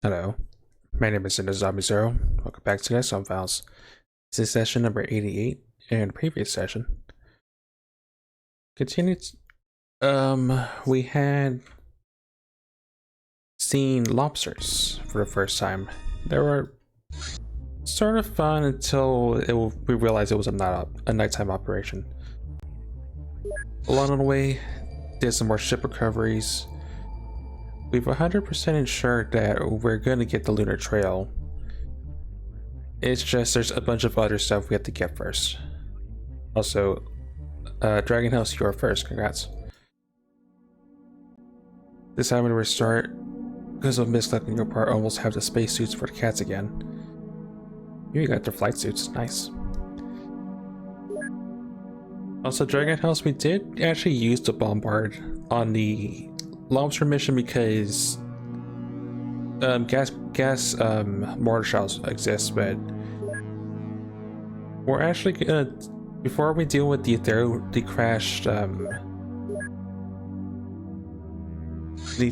Hello, my name is Zombie Zero. Welcome back to Some Files. This is session number 88, and previous session continued. We had seen lobsters for the first time. They were sort of fun until we realized it was not a nighttime operation. Along the way, did some more ship recoveries. We've 100% ensured that we're going to get the lunar trail. It's just there's a bunch of other stuff we have to get first. Also, Dragon House, you're first. Congrats. This time to restart because of misclick on your part. Almost have the spacesuits for the cats again. You got their flight suits. Nice. Also, Dragon House, we did actually use the bombard on the lobster mission because gas mortar shells exist, but we're actually gonna, before we deal with the Ethereal, the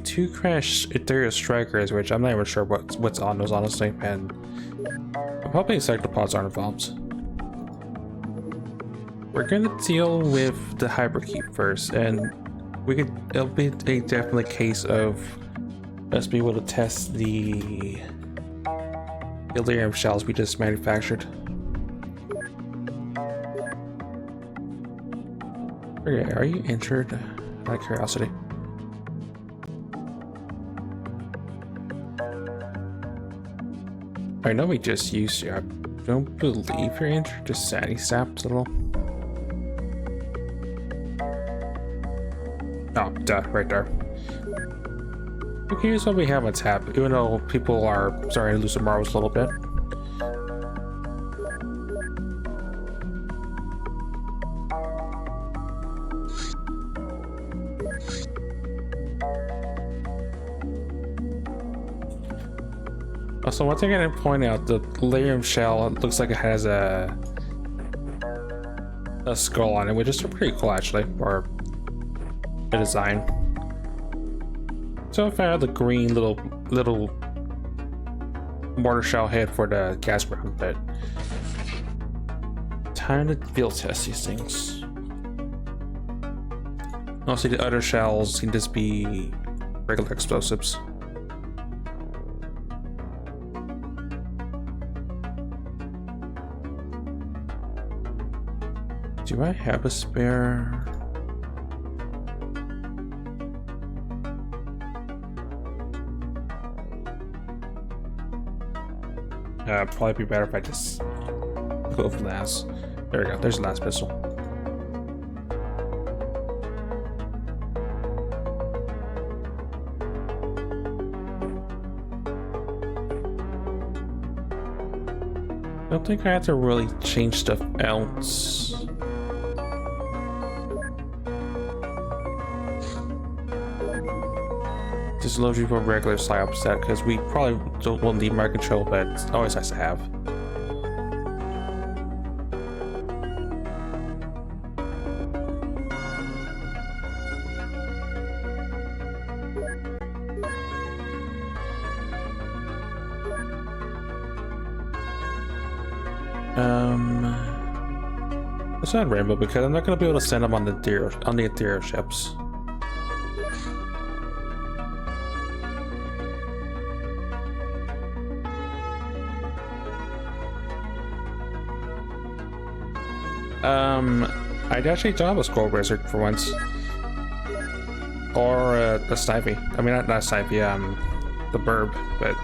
two crashed Ethereal strikers, which I'm not even sure what's on those, honestly, and I'm hoping cyclopods aren't involved. We're gonna deal with the hyperkeep first, and it'll be a definitely case of us being able to test the Delirium shells we just manufactured. Okay, are you injured? Out of curiosity. I know we just used you. I don't believe you're injured, just sandy sapped a little. Oh, duh, right there. We can use what we have on tap, even though people are starting to lose their marbles a little bit. Also, one thing I didn't point out, the Delirium shell, it looks like it has a skull on it, which is pretty cool actually, or the design. So if I had the green little mortar shell head for the gas ground, but time to field test these things. Also, the other shells can just be regular explosives. Do I have a spare? Probably be better if I just go for the last. There we go. There's the last pistol. I don't think I have to really change stuff else. Just load you for regular psyop set because we probably will need mind control, but it's always nice to have. Let's add Rainbow because I'm not going to be able to send them on the Ethereal ships. I'd actually don't have a Scroll Wizard for once. Or a Snivy. I mean, not Snivy, the Burb, but...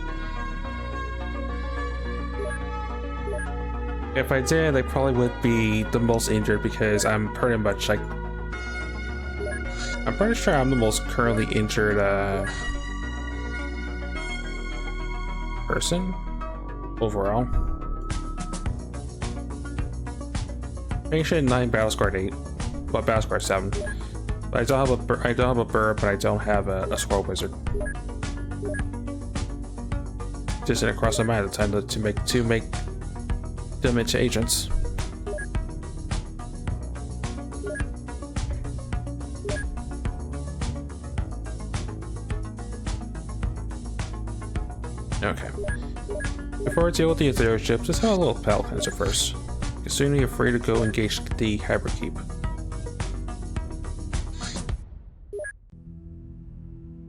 if I did, they probably would be the most injured because I'm pretty much like... I'm pretty sure I'm the most currently injured, person overall. Actually, 9 battle scored 8, but battle scored 7. But I don't have a bird, but I don't have a Scroll Wizard. Just didn't cross my mind at the time to make them into agents. Okay. Before we deal with the Ethereal ships, let's have a little palate cleanser first. Soon you're free to go engage the Hyperkeep.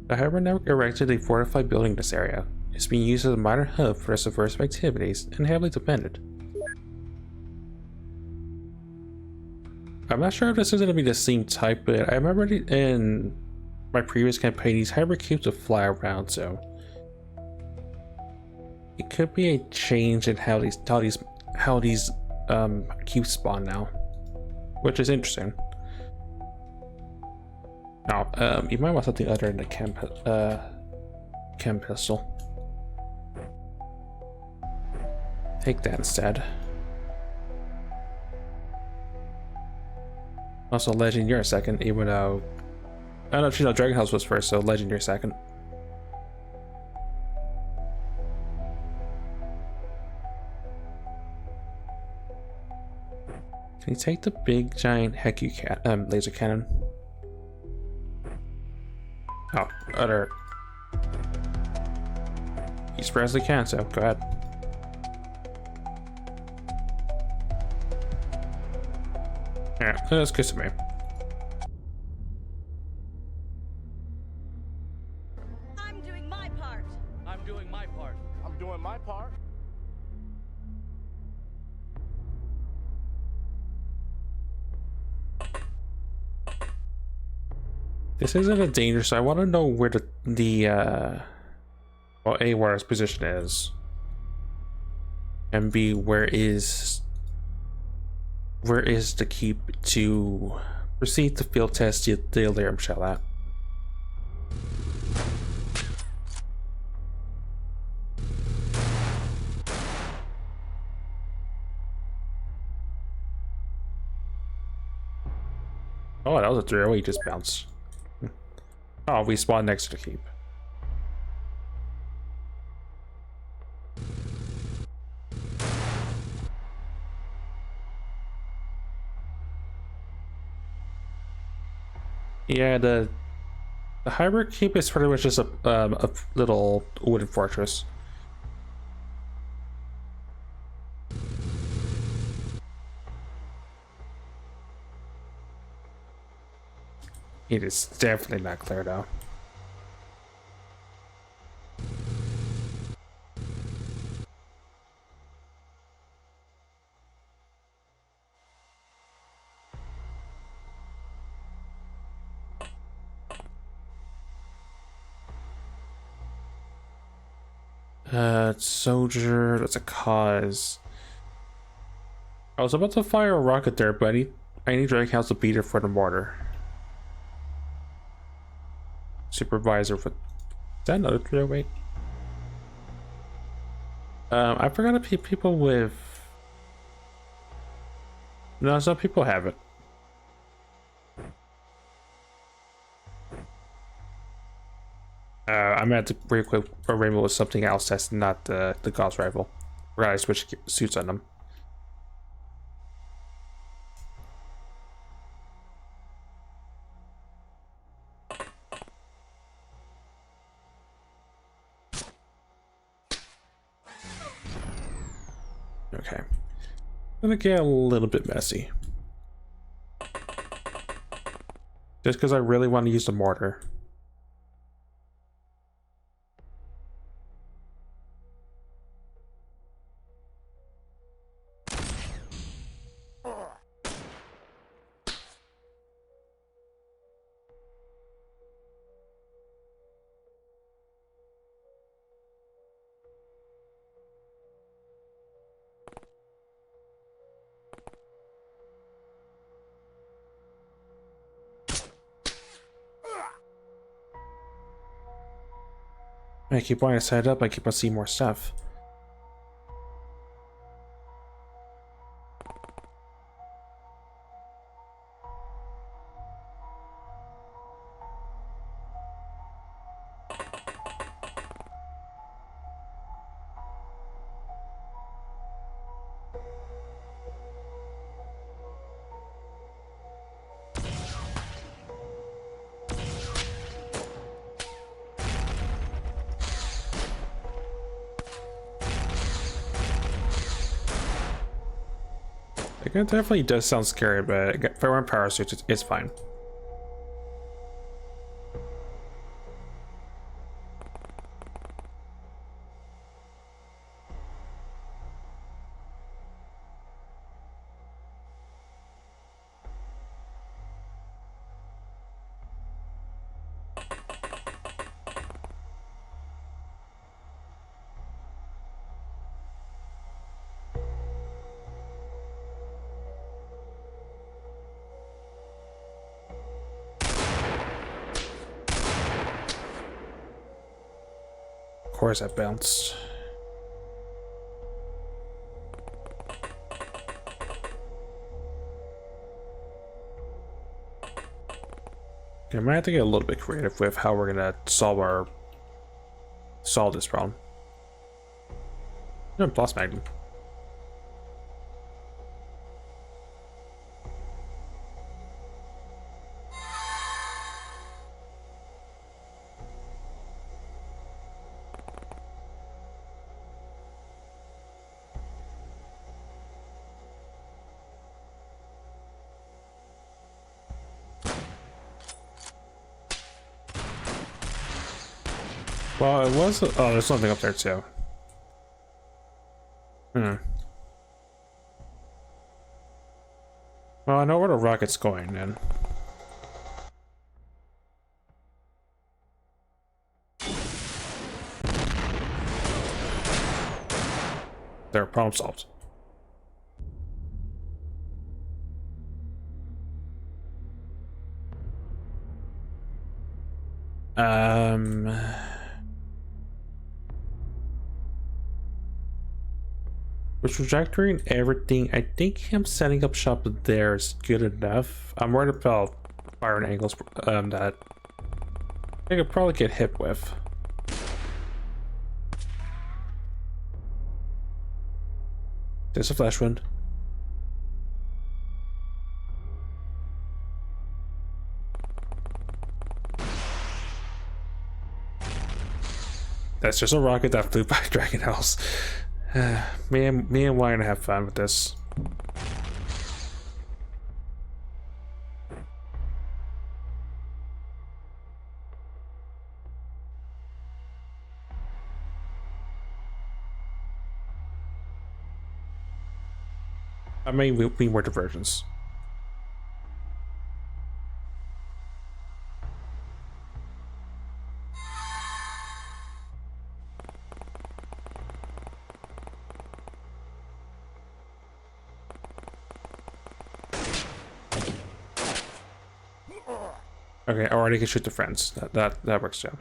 The Hyper Network erected a fortified building in this area. It's being used as a minor hub for subversive activities and heavily defended. I'm not sure if this is going to be the same type, but I remember in my previous campaign these Hyperkeeps would fly around, so it could be a change in how these cubes spawn now, which is interesting. Now, you might want something other than the chem pistol. Take that instead. Also, Legend, you're a second, even though I don't know if you know Dragon House was first, so Legend, you're second. Can you take the big giant Heku laser cannon? Oh, other. He's pressed the can, so go ahead. Yeah, that's good to me. I'm doing my part. I'm doing my part. I'm doing my part. This isn't a danger, so I want to know where well, A, where his position is, and B, where is the keep to proceed to field test the Elerium shell at. Oh, that was a 3-0, he just bounced. Oh, we spawned next to the keep. Yeah, the hybrid keep is pretty much just a little wooden fortress. It is definitely not clear though. Soldier, that's a cause. I was about to fire a rocket there, but I need Drake House to beat it for the mortar. Supervisor for that another 308. I forgot to people with. No, some people have it. I'm gonna have to re-equip a rainbow with something else that's not the Gauss rifle. We're gonna switch suits on them. Okay. Gonna get a little bit messy. Just because I really want to use the mortar. I keep wanting to set it up, I keep on seeing more stuff. Like, it definitely does sound scary, but if I wear power suits, it's fine. Of course, I bounced. Okay, I might have to get a little bit creative with how we're gonna solve this problem. No, plus magnum. Well, it was. Oh, there's something up there too. Hmm. Well, I know where the rocket's going then. There, problem solved. With trajectory and everything, I think him setting up shop there is good enough. I'm worried about firing angles that I could probably get hit with. There's a flash wound. That's just a rocket that flew by Dragon House. Me and Wine have fun with this. I mean, we need more diversions. Okay, I already can shoot the friends. That works too.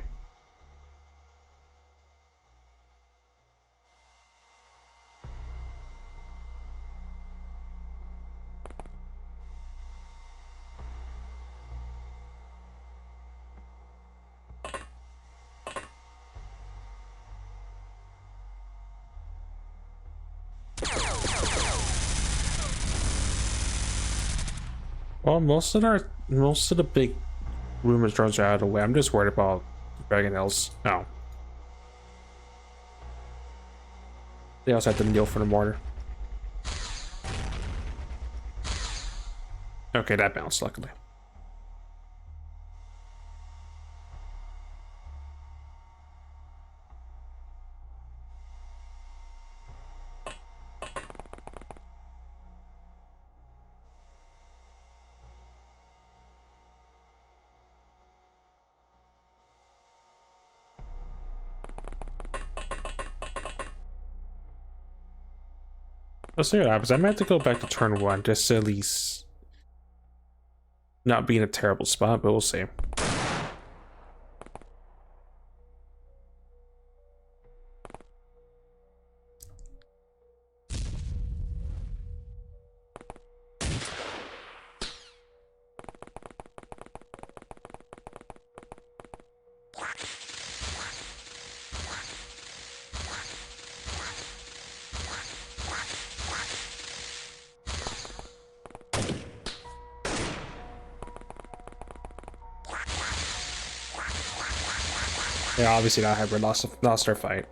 Well, most of the big rumors drones are out of the way. I'm just worried about Dragon Hills. No. They also have to kneel for the mortar. Okay, that bounced, luckily. Let's see what happens. I might have to go back to turn one just to at least not be in a terrible spot, but we'll see. Yeah, obviously not hybrid. Lost our fight.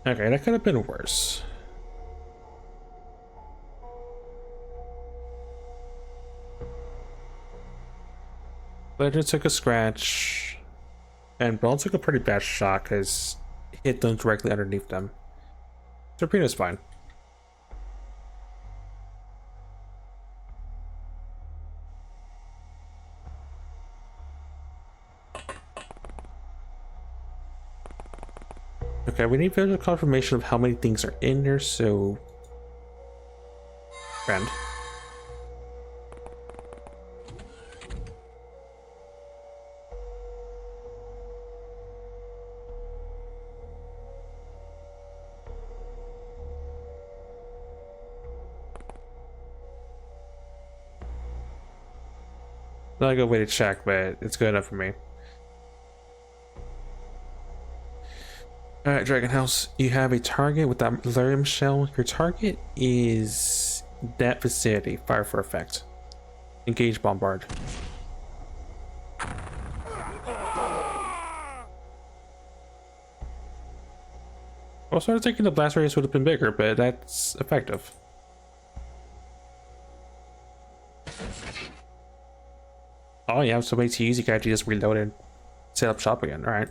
Okay, that could have been worse. Ledger took a scratch, and Bell took a pretty bad shot because hit them directly underneath them. Serpina's fine. Okay, we need visual confirmation of how many things are in there, so... Friend. Not a good way to check, but it's good enough for me. Alright, Dragon House, you have a target with that Valerium shell. Your target is that vicinity. Fire for effect. Engage Bombard. Also, I was thinking the blast radius would have been bigger, but that's effective. Oh, you have so many to use, you can actually just reload and set up shop again. Alright.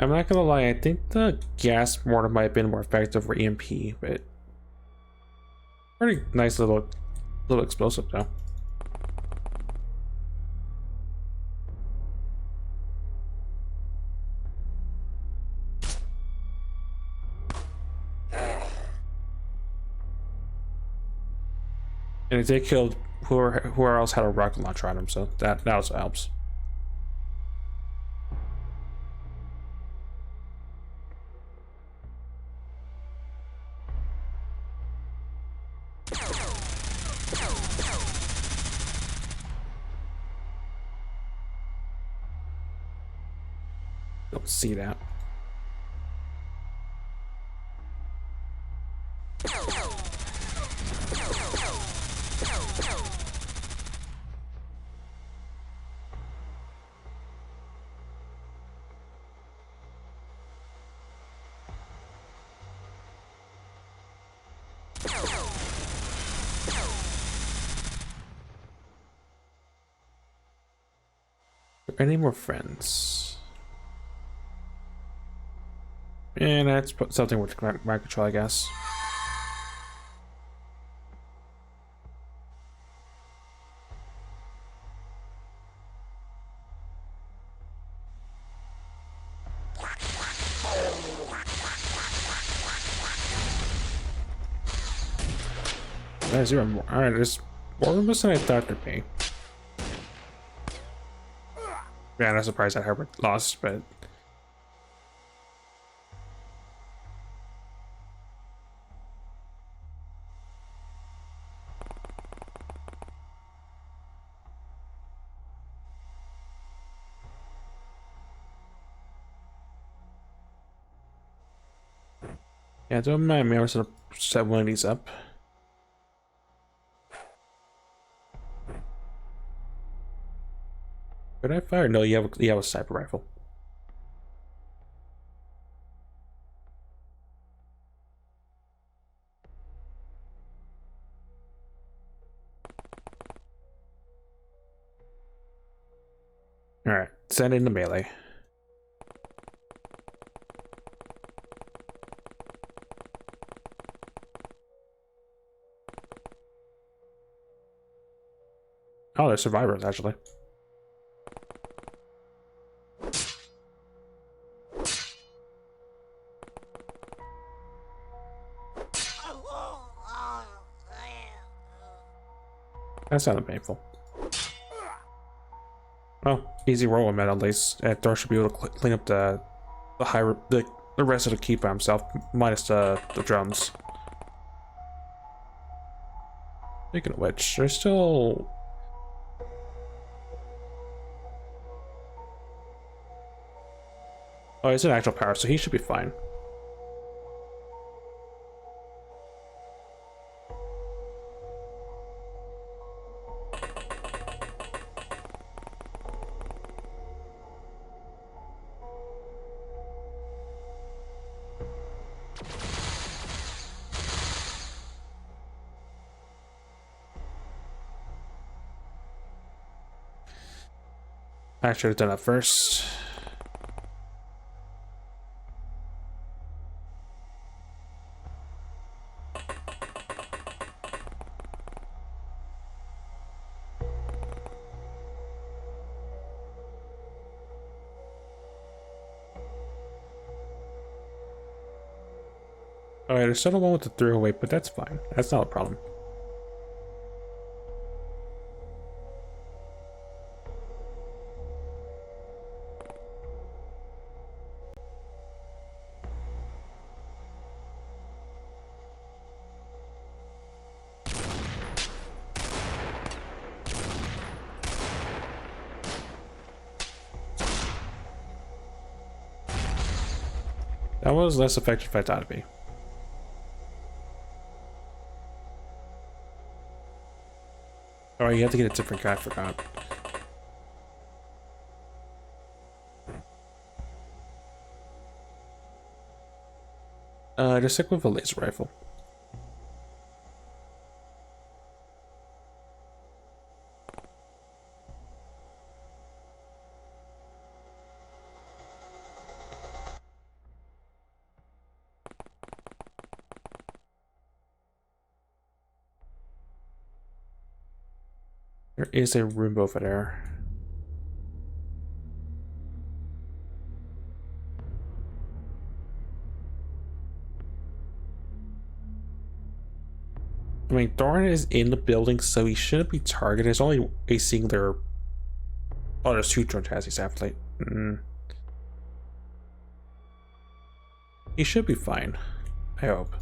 I'm not gonna lie, I think the gas mortar might have been more effective for EMP, but pretty nice little explosive though. And it did kill whoever else had a rocket launcher on him, so that also helps. Don't see that. Any more friends? And that's something with mind control, I guess. There's zero more. Alright, there's more rumors than I thought there'd be. Yeah, I'm not surprised that Herbert lost, but yeah, don't mind me. I was gonna set one of these up. Could I fire? No, you have a sniper rifle. Alright, send in the melee. Oh, they're survivors, actually. That sounded painful. Well, easy roll him at least. Thor should be able to clean up the the rest of the keep by himself, minus the drums. Speaking of which, there's still. Oh, he's in actual power, so he should be fine. I should have done that first. Alright, there's still the one with the throwaway, but that's fine. That's not a problem. That was less effective than I thought it'd be. Oh, you have to get a different guy, I forgot. Just stick with a laser rifle. There is a room over there. I mean, Thorn is in the building, so he shouldn't be targeted. There's only a singular. Oh, there's two drone chassis after. He should be fine. I hope.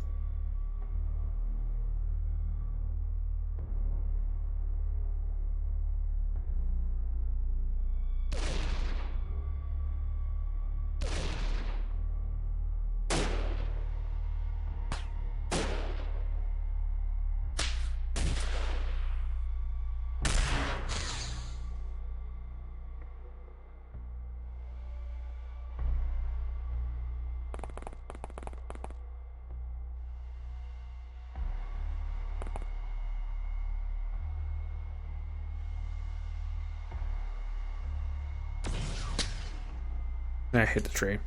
I hit the tree.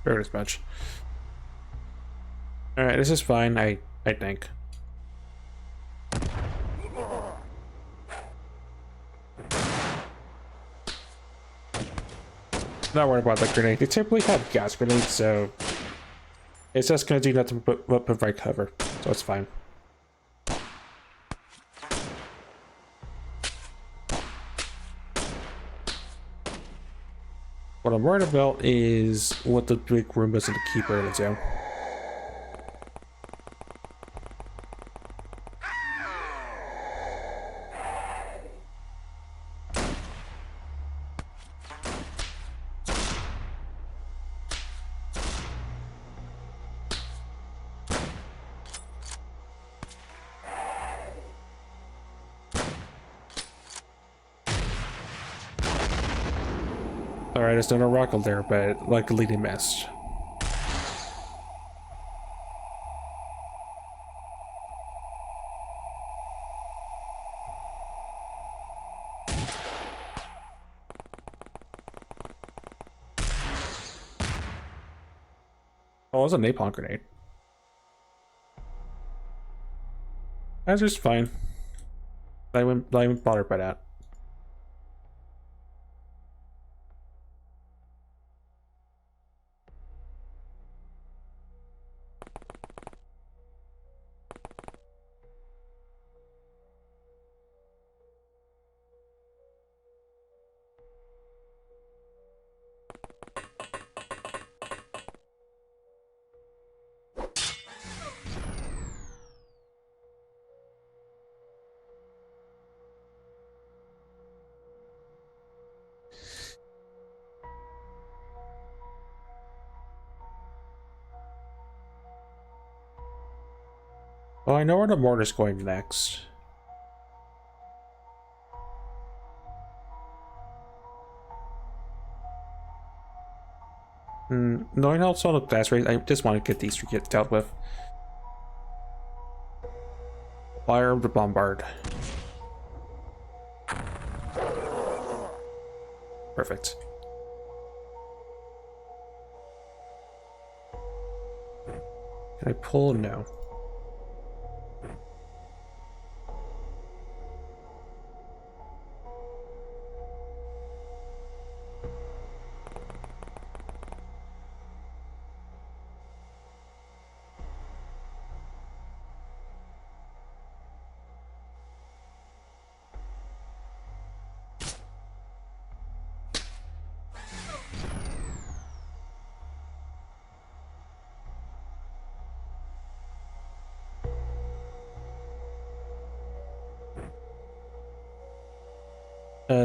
Very much. Alright, this is fine, I think. Not worried about that grenade. They typically have gas grenades, so it's just gonna do nothing but provide cover. So it's fine. What I'm worried about is what the big Roombas and the Keeper are gonna do. Alright, there's no rocket there, but luckily they missed. Oh, it was a napalm grenade. That's just fine. I wouldn't bother by that. Well, I know where the mortar's going next. Knowing how it's all the glass rays, I just want to get these dealt with. Fire the bombard. Perfect. Can I pull? No.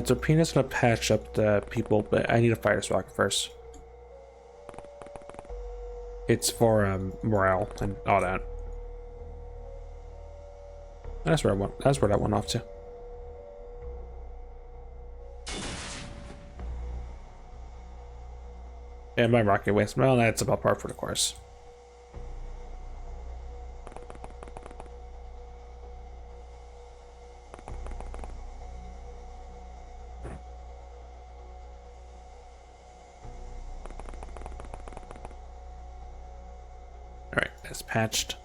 Torpedo's gonna patch up the people, but I need a fire rocket first. It's for morale and all that. That's where I want. That's where that went off to. And my rocket waste. Well, that's about par for the course. All right, that's patched.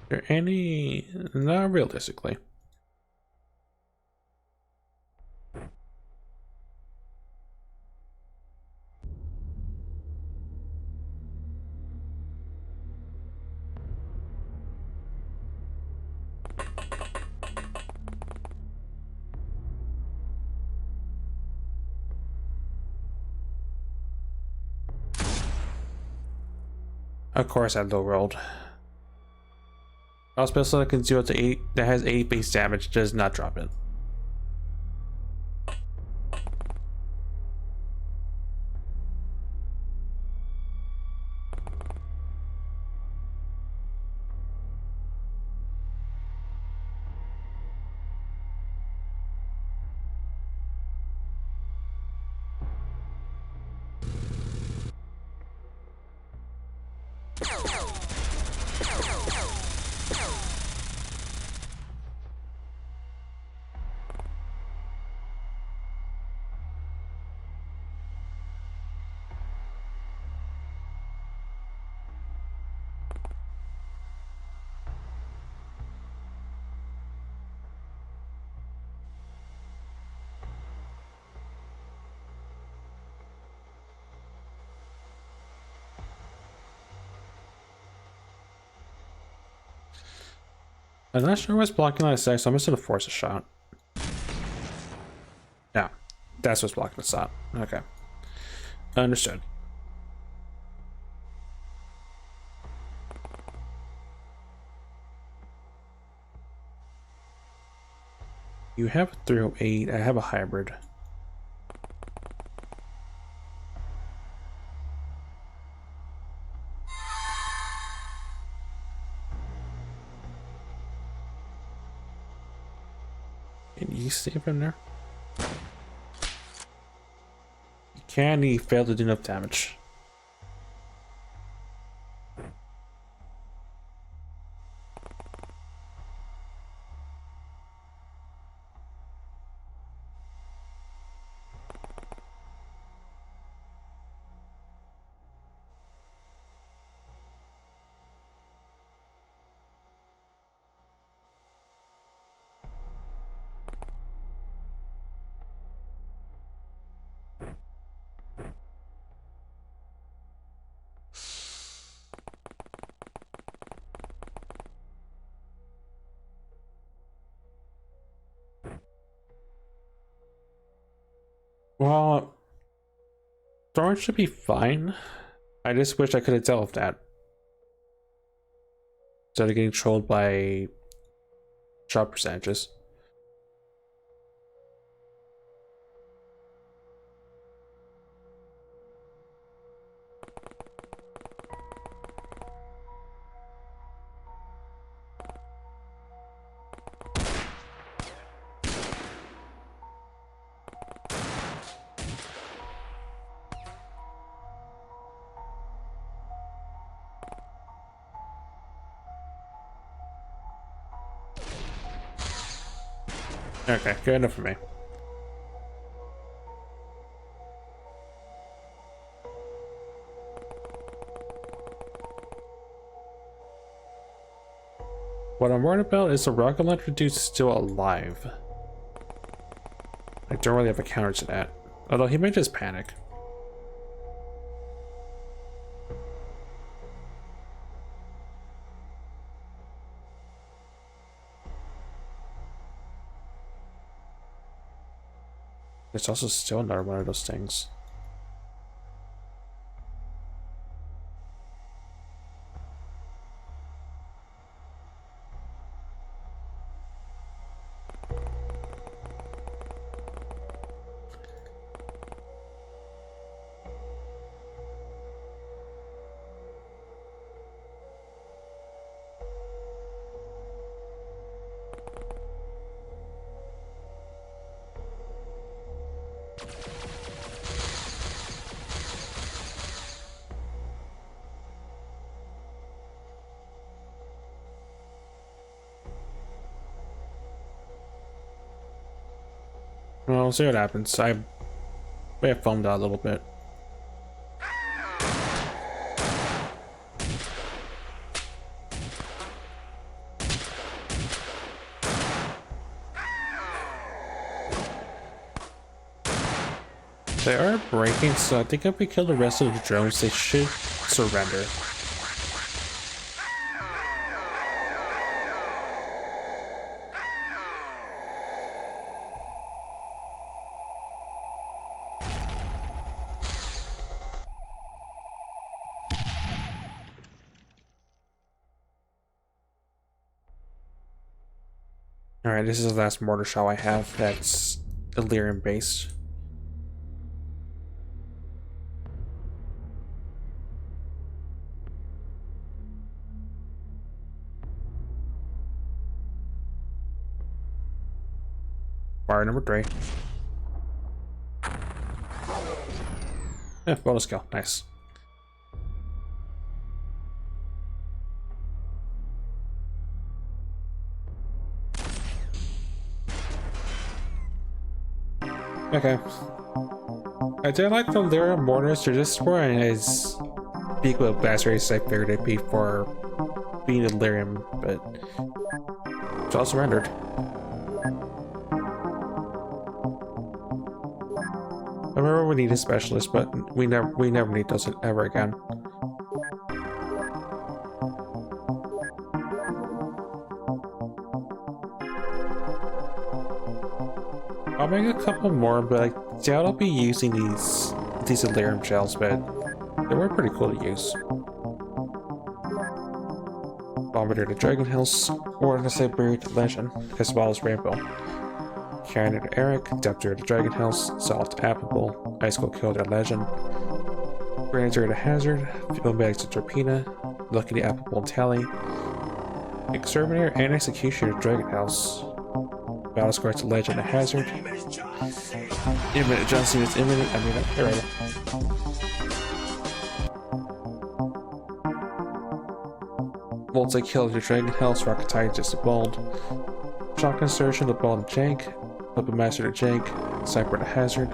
Are there any? Not realistically. Of course, I low rolled. Our special that can 0 to 8 that has 8 base damage does not drop it. I'm not sure what's blocking line of sight, so I'm just gonna force a shot. Yeah, that's what's blocking the shot. Okay, understood. You have a 308. I have a hybrid. Can you save him there? You can. He failed to do enough damage. Well, Storage should be fine. I just wish I could have dealt with that. Instead of getting trolled by shot percentages. Okay, good enough for me. What I'm worried about is the rocket launcher dude's still alive. I don't really have a counter to that. Although he may just panic. There's also still another one of those things. Well, we'll see what happens. I may have foamed out a little bit. They are breaking, so I think if we kill the rest of the drones, they should surrender. Alright, this is the last mortar shell I have that's Illyrian based. Fire number 3. Yeah, bonus skill. Nice. Okay. I do like the Lyra mortars. They're just weren't as big with blast race I figured it'd be for being a Lyrium, but it's all surrendered. I remember we need a specialist, but we never need those ever again. I'll make a couple more, but I doubt I'll be using these Illyrium shells, but they were pretty cool to use. Bombardier to Dragon Hills, or to say Buried to Legend, as well as Rainbow. Cannon to Eric, Deptor to Dragon Hills, Salt to Appable, Icicle Kill to Legend, Granzer to Hazard, Fuel Bags to Torpina, Lucky to Appable and Tally, Exterminator and Executioner to Dragon House, Battle Scar to Legend to Hazard, Imminent Johnson is imminent, I mean, alright. Multi-kill to Dragon House, Rocket Tide just to Bold, Shotgun Surgeon to Bold to Jank, Weapon Master to Jank, Sniper to Hazard,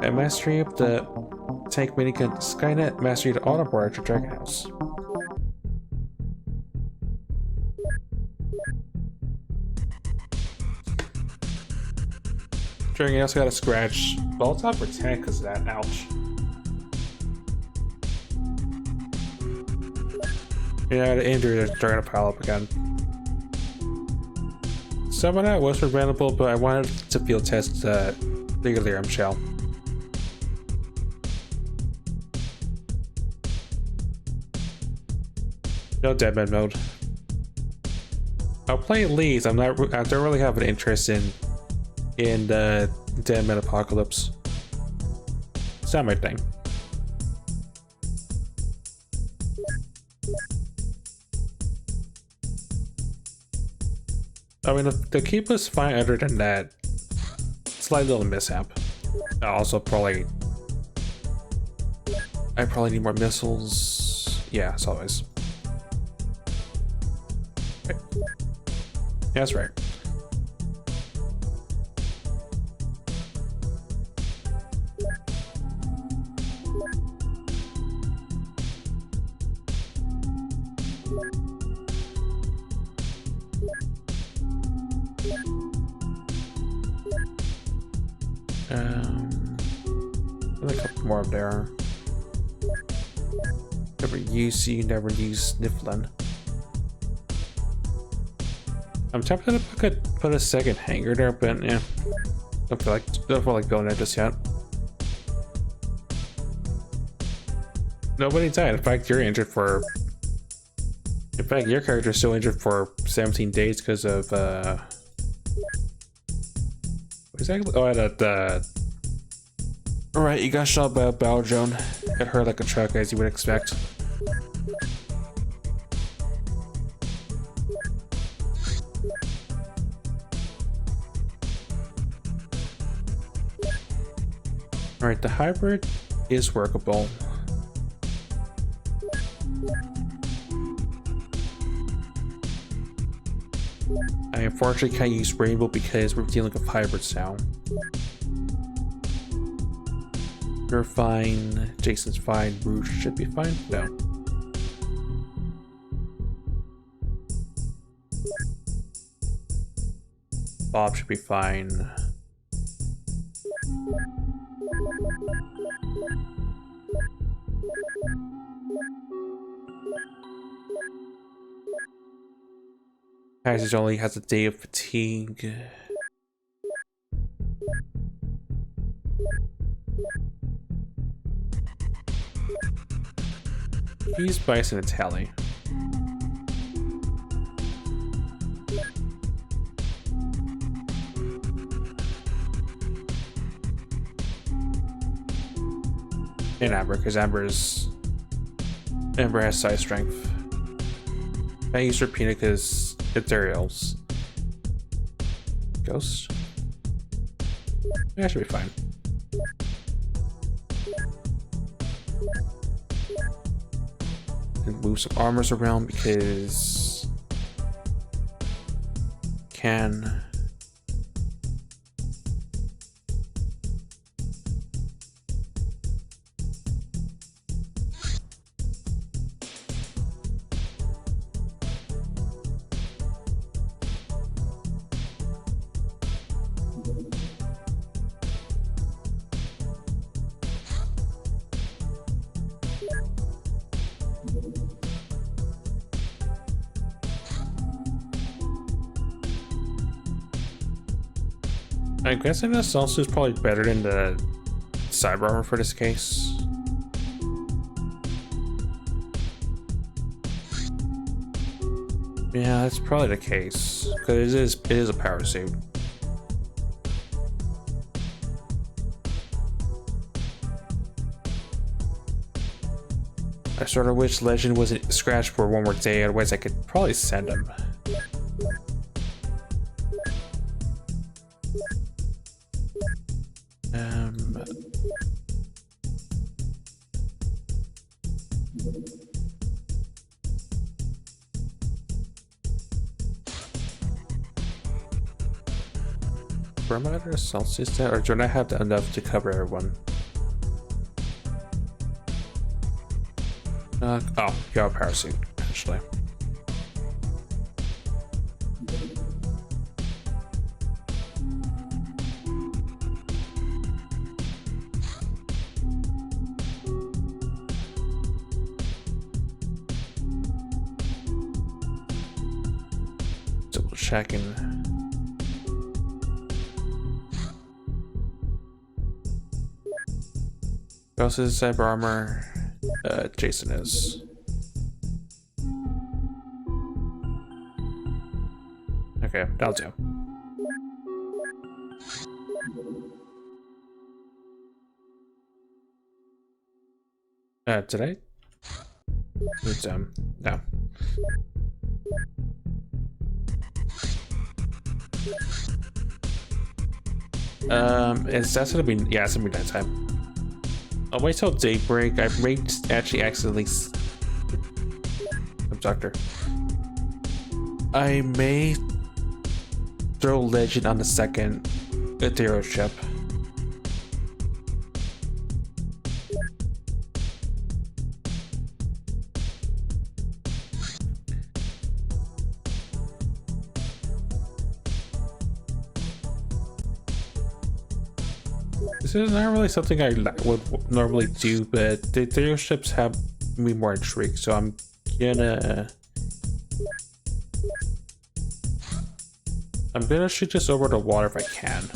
and Mastery of the Tank Minigun to Skynet, Mastery to Autoboard to Dragon House. Dragon House got a scratch. Ball top for 10 because of that. Ouch. Yeah, the injury is starting to pile up again. Some of that was preventable, but I wanted to field test the Illyrium shell. No deadman mode. I'll play Lee's. I don't really have an interest in the deadman apocalypse. It's not my thing. I mean, the keep was fine other than that slight little mishap. Also, I probably need more missiles. Yeah, as always. Right. Yeah, that's right. A couple more up there. Never use you, never use Niflin. I'm tempted to put a second hangar there, but yeah, don't feel like going there just yet. Nobody died. In fact, you're injured for. In fact, your character's still injured for 17 days because of exactly. Oh, Alright, you got shot by a battle drone. It hurt like a truck, as you would expect. Alright, the hybrid is workable. I unfortunately can't use Rainbow because we're dealing with hybrids now. You're fine. Jason's fine. Rouge should be fine. No. Bob should be fine. Passage only has a day of fatigue. Use Bison and Tally. And Amber, because Amber has side strength. I use Rapina because Ethereal's. Ghost? Yeah, that should be fine. And move some armors around because can. I'm guessing this also is probably better than the cyber armor for this case. Yeah, that's probably the case because it is a power suit. I sort of wish Legend wasn't scratched for one more day, otherwise I could probably send him. Barometer, Celsius, or do I have enough to cover everyone? Oh, you have a power suit, actually. Double checking. Who else is cyber armor? Jason is. that'll do. Did I? It's, no. That's gonna be, yeah, it's gonna be nighttime. I'll wait till daybreak. I may actually accidentally abductor. I may throw legend on the second Ethereal ship. This is not really something I would normally do, but the Ethereal ships have me more intrigued, so I'm gonna shoot this over the water if I can.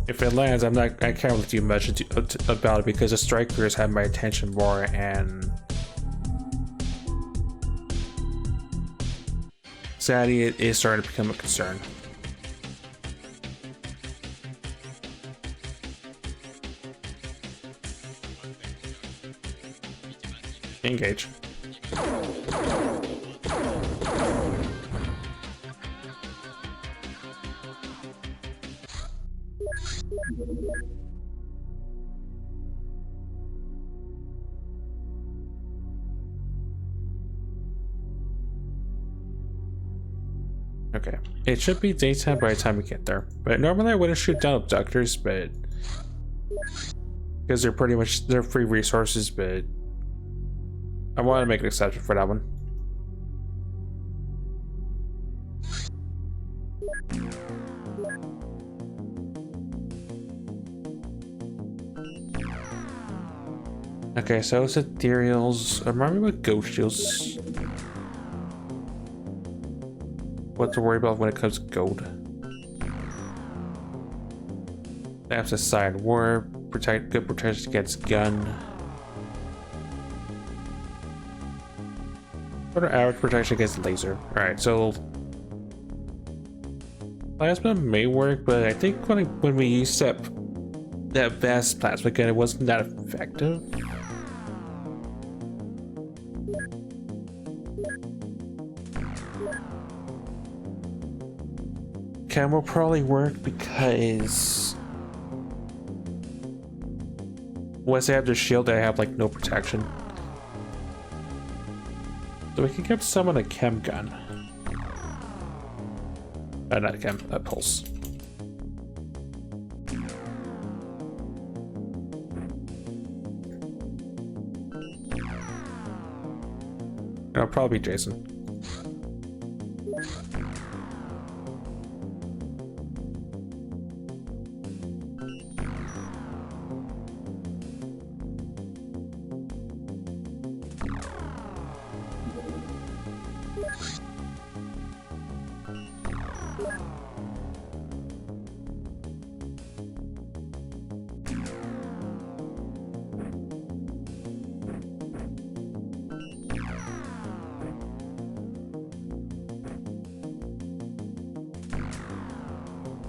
If it lands, I can't really do much about it because the strikers have my attention more, and sadly it is starting to become a concern. Engage. Okay, it should be daytime by the time we get there, but normally I wouldn't shoot down abductors, but because they're free resources, but I want to make an exception for that one. Okay, so it's Ethereals. Remind me what Ghost Shields. What to worry about when it comes to gold. That's a side war. Good protection against gun. What are average protection against laser? Alright, so plasma may work, but I think when we used that vast plasma gun, it wasn't that effective. Chem will probably work because once I have the shield, I have like no protection. So we can give someone a chem gun. Not a chem, a pulse. It'll probably be Jason.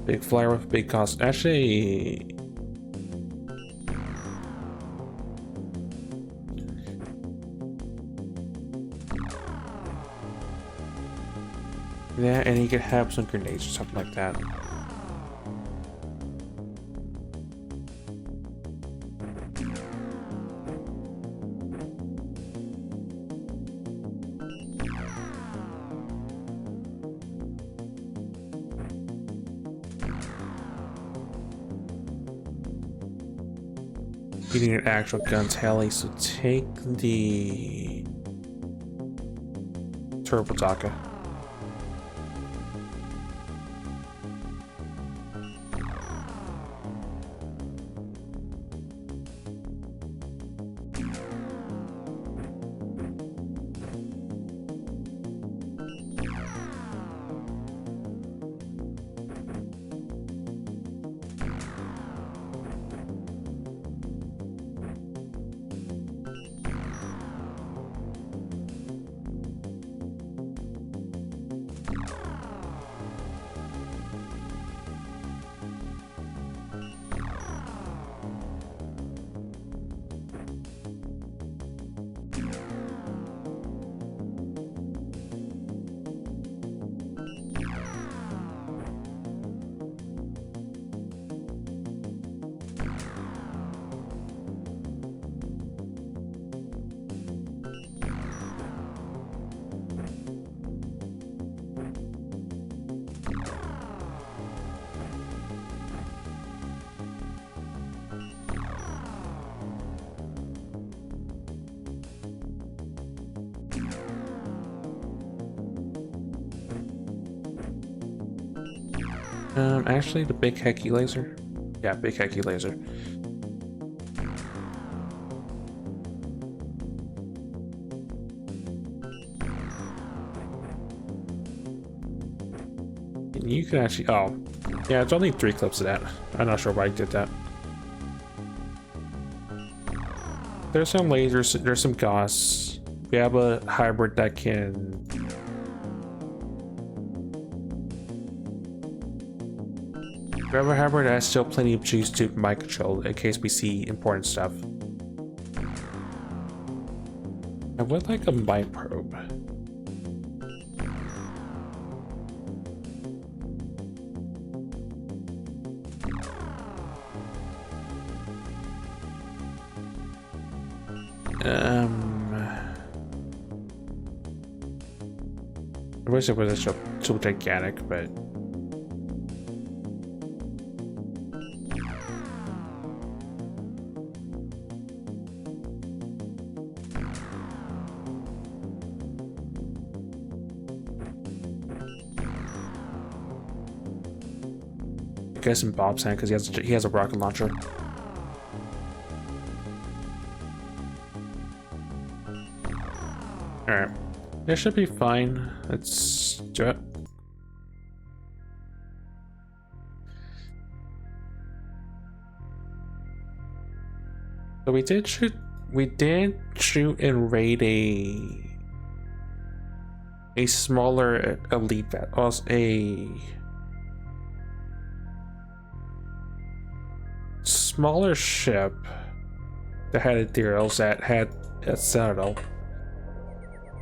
Big flyer with big cost. Actually, yeah, and you could have some grenades or something like that. You need an actual gun tally, so take the Turbo Taka. Actually, the big hecky laser. Yeah, big hecky laser. And you can actually. Oh, yeah. It's only 3 clips of that. I'm not sure why I did that. There's some lasers. There's some gauss. We have a hybrid that can. We have a hybrid that has still plenty of juice to mind control in case we see important stuff. I would like a mind probe. I wish it wasn't so gigantic, but I guess in Bob's hand because he has a rocket launcher. All right. This should be fine. Let's do it. So we did shoot and raid a smaller elite a smaller ship that had Ethereals that had a Citadel.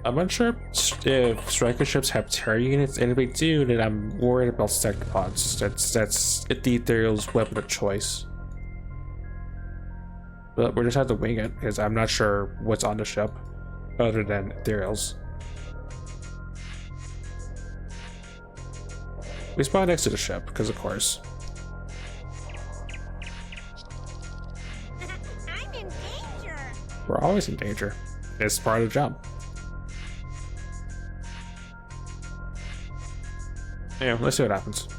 I'm unsure if striker ships have terror units, and if they do, then I'm worried about sectopods. That's the Ethereal's weapon of choice. But we'll just have to wing it, because I'm not sure what's on the ship, other than Ethereals. We spawn next to the ship, because of course. I'm in danger. We're always in danger. It's part of the job. Yeah, let's see what happens.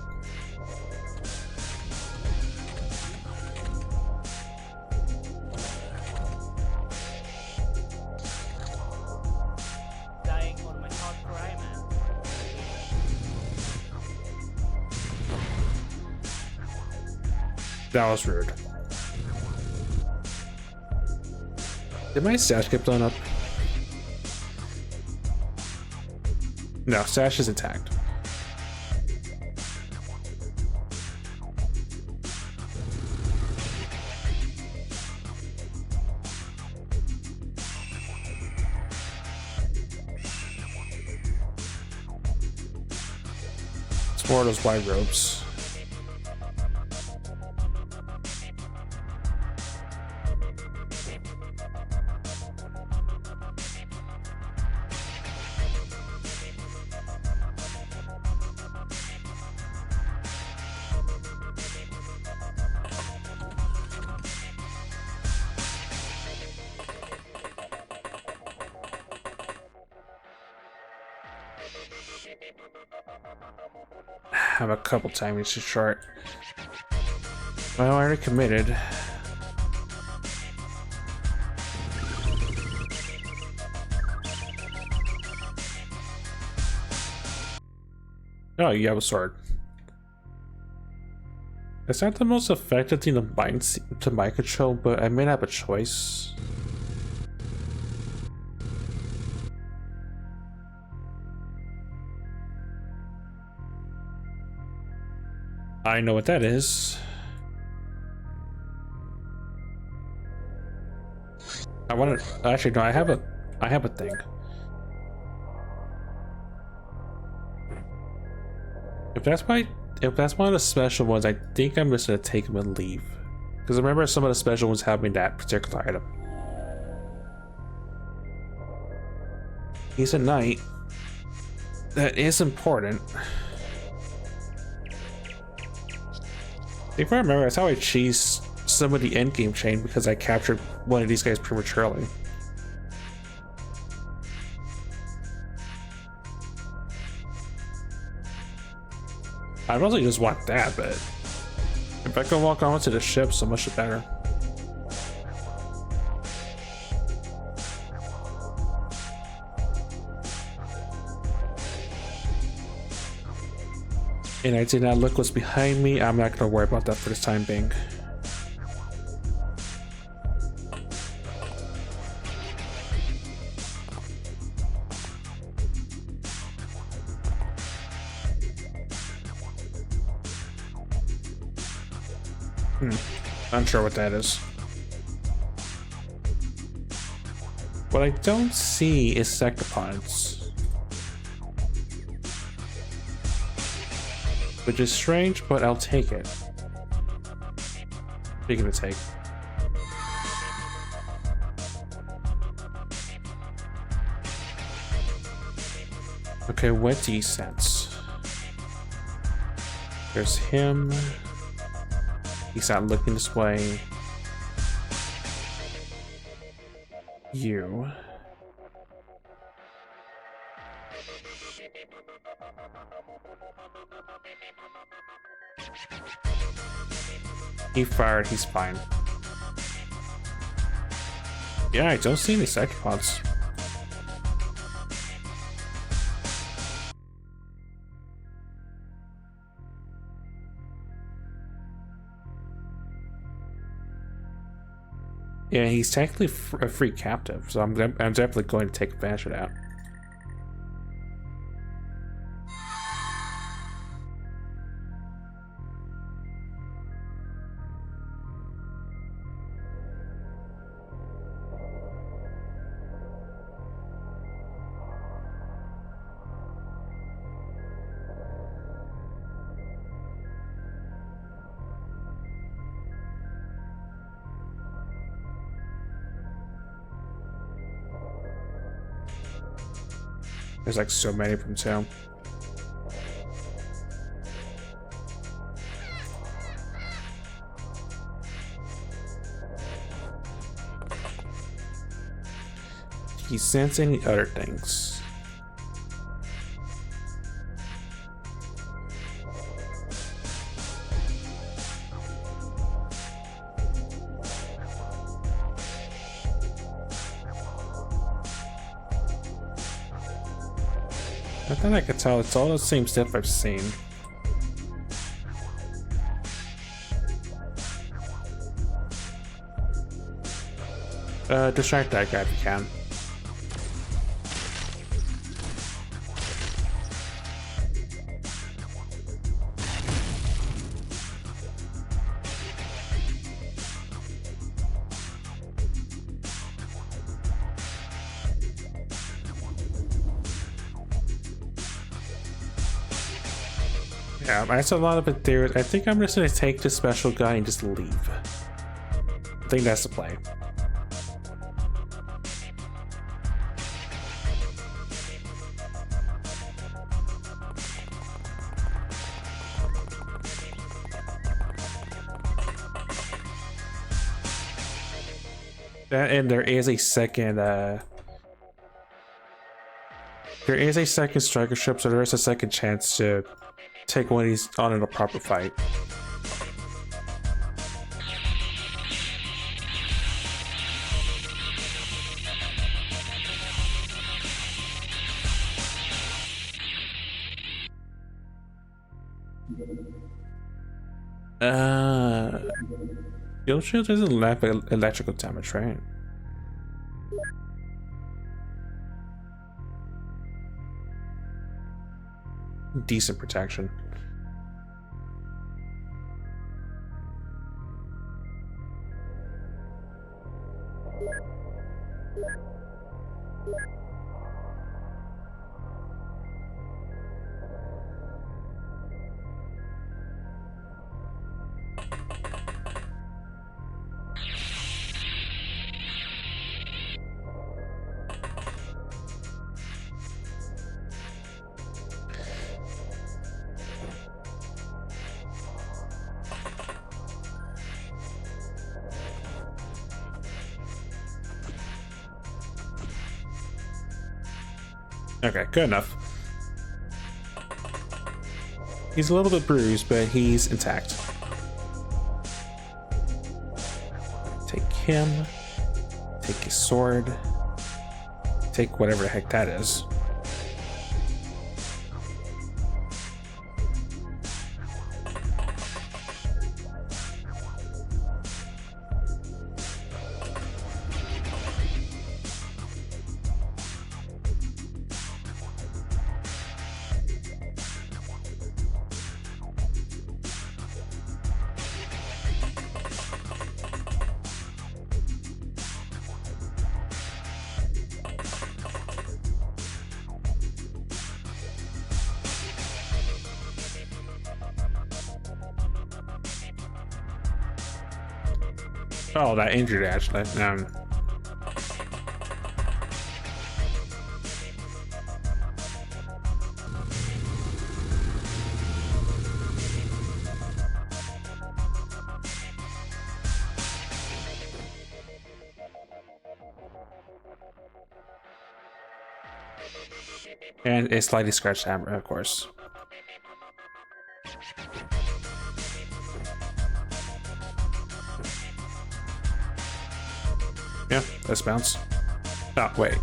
Dying on my top cry, man. That was rude. Did my stash get blown up? No, stash is intact. It's more of those white robes. I have a couple timings too short. Well, I already committed. Oh, you have a sword. It's not the most effective thing to mind control, but I may not have a choice. I know what that is. I want to actually no. I have a thing. If that's one of the special ones, I think I'm just gonna take them and leave. Because remember, some of the special ones having that particular item. He's a knight. That is important. If I remember, that's how I cheesed some of the endgame chain because I captured one of these guys prematurely. I mostly just want that, but if I can walk onto the ship, so much better. And I did not look what's behind me. I'm not gonna worry about that for the time being. Unsure what that is. What I don't see is sectopods, which is strange, but I'll take it. Speaking of take. Okay, what do you sense? There's him. He's not looking this way. You. He fired, he's fine. Yeah, I don't see any sectopods. Yeah, he's technically a free captive, so I'm definitely going to take advantage of that. There's like so many of them too. Do you sense any other things? I think I could tell it's all the same stuff I've seen. Distract that guy if you can. Yeah, that's a lot of it there. I think I'm just gonna take this special guy and just leave. I think that's the play. And there is a second striker ship, so there is a second chance to take one of these on in a proper fight. Shield shield doesn't lack electrical damage, right? Decent protection. Okay, good enough. He's a little bit bruised, but he's intact. Take him. Take his sword. Take whatever the heck that is. Oh, that injured actually. And a slightly scratched hammer, of course. Yeah, let's bounce. Oh, wait.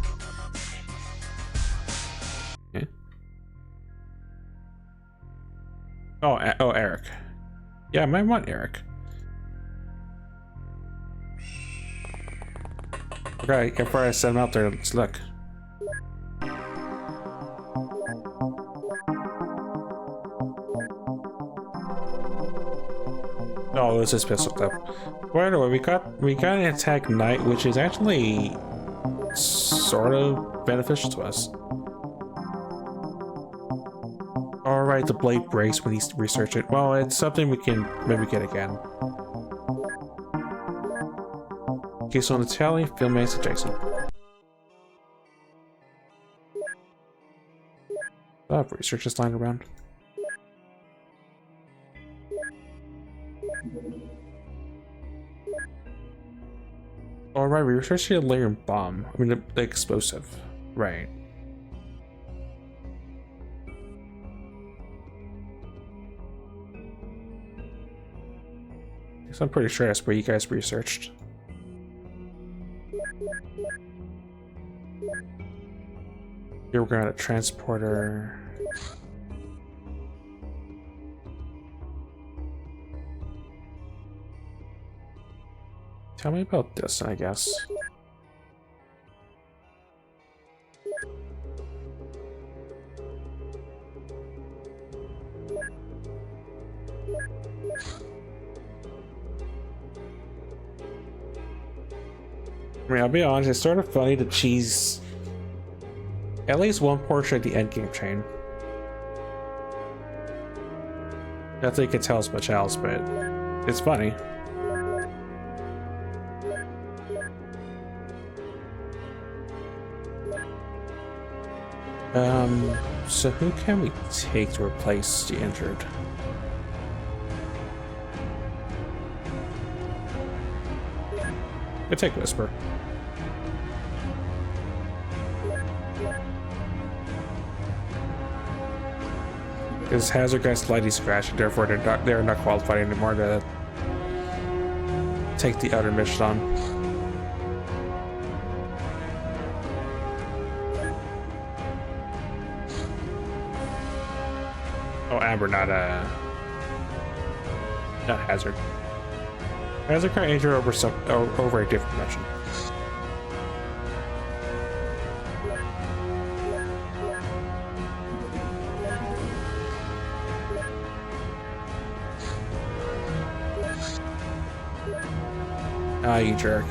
Okay. Oh, Eric. Yeah, I might want Eric. Okay, before I send him out there, let's look. Oh, this is pistol clip. By the way, we got an attack knight, which is actually sort of beneficial to us. Alright, the blade breaks when you research it. Well, it's something we can maybe get again. Okay, so on the tally, Filmmates adjacent. I have researchers lying around. Alright, we researched the layer bomb. I mean, the explosive. Right. So I'm pretty sure that's where you guys researched. Here we're going to transporter. Tell me about this, I guess. I mean, I'll be honest, it's sort of funny to cheese at least one portion of the endgame chain. Not that you can tell us much else, but it's funny. So who can we take to replace the injured? I take Whisper. Because Hazard got slightly scratched, therefore they're not qualified anymore to take the other mission on. Oh, Amber, not Hazard. Hazard got injured over a different mission. Ah, you jerk.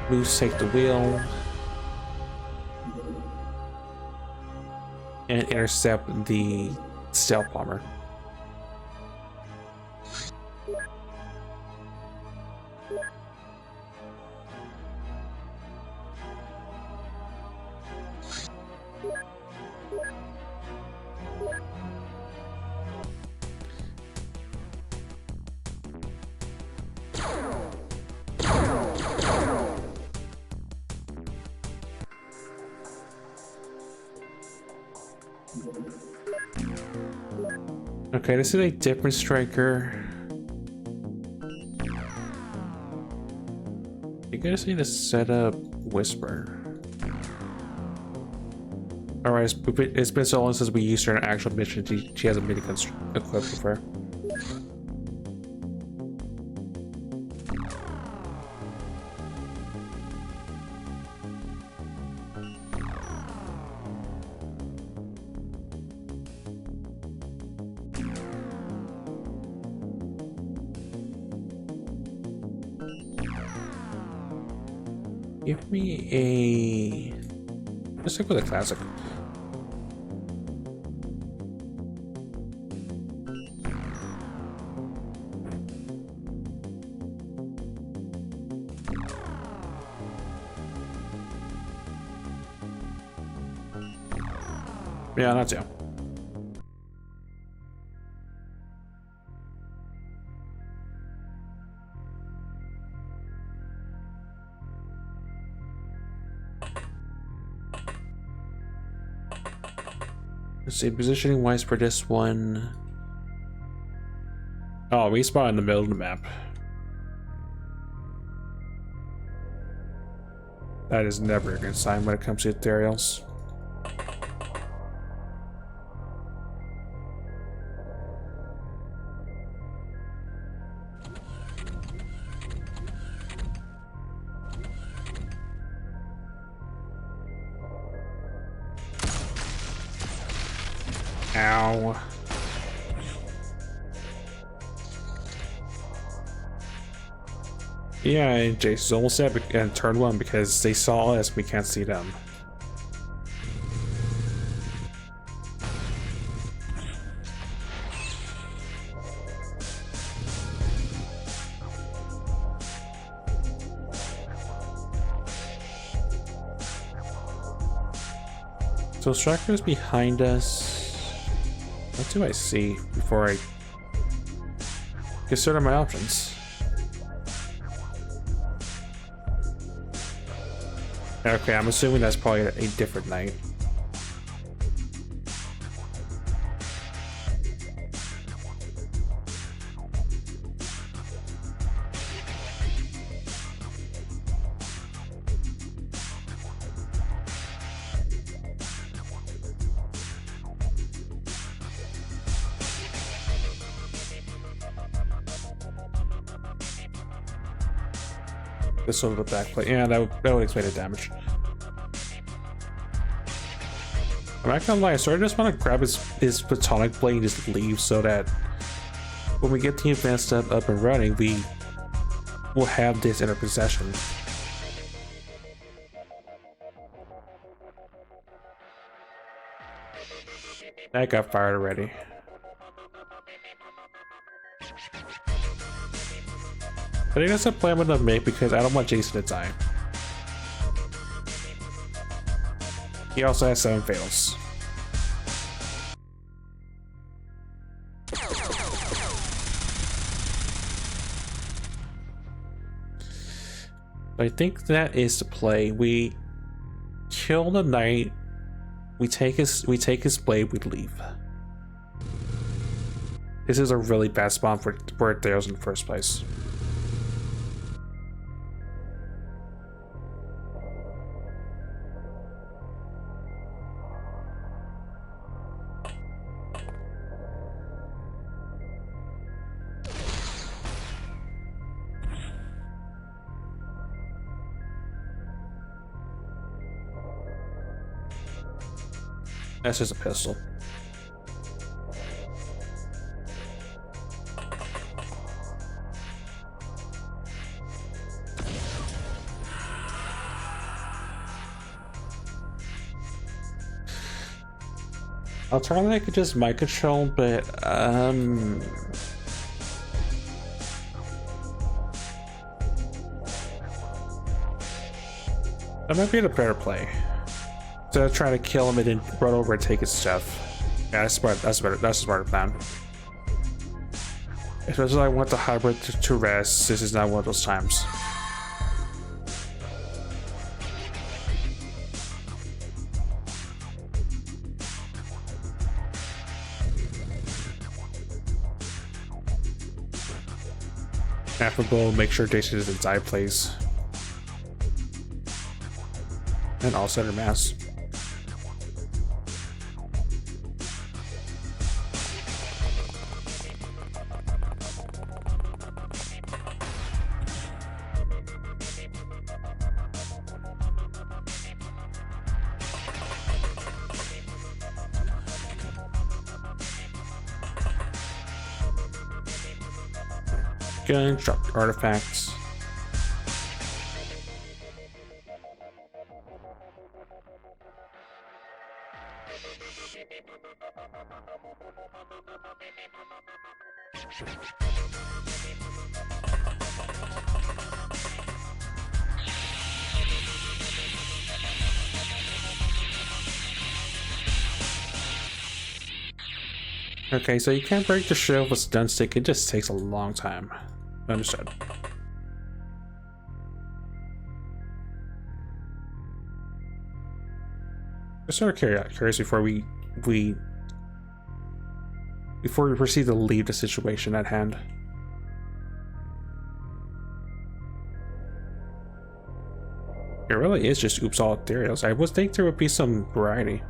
Moose take the wheel. And intercept the stealth bomber. Okay, this is a different striker. You guys need to set up Whisper. Alright, it's been so long since we used her in an actual mission. She has a minigun equipped with her. Give me a... Let's stick with a classic. Yeah, not too. Let's see, positioning wise for this one. Oh, we spawn in the middle of the map. That is never a good sign when it comes to Ethereals. Ow. Yeah, and Jason's almost dead in turn one because they saw us, we can't see them. So Striker's behind us. What do I see before I consider my options? Okay, I'm assuming that's probably a different night. This one with the backplate. Yeah, that would explain the damage. I'm not gonna lie, I sort of just want to grab his platonic blade and just leave so that when we get the advanced up and running, we will have this in our possession. That got fired already. I think that's a plan I'm gonna make because I don't want Jason to die. He also has 7 fails. I think that is the play. We kill the knight. We take his blade. We leave. This is a really bad spawn for Ethereals in the first place. That's just a pistol. Alternatively, I could just mic control, but that might be the better play. Instead of trying to kill him and then run over and take his stuff. Yeah, that's smart. That's better. That's a smarter plan. Especially I want the hybrid to rest. This is not one of those times. Affable, make sure Jason is inside, please. And all center mass. Gun, drop artifacts. Okay, so you can't break the shield with stun stick, it just takes a long time. Understood. Just sort of curious before we proceed to leave the situation at hand. It really is just oops all Ethereals. I would think there would be some variety.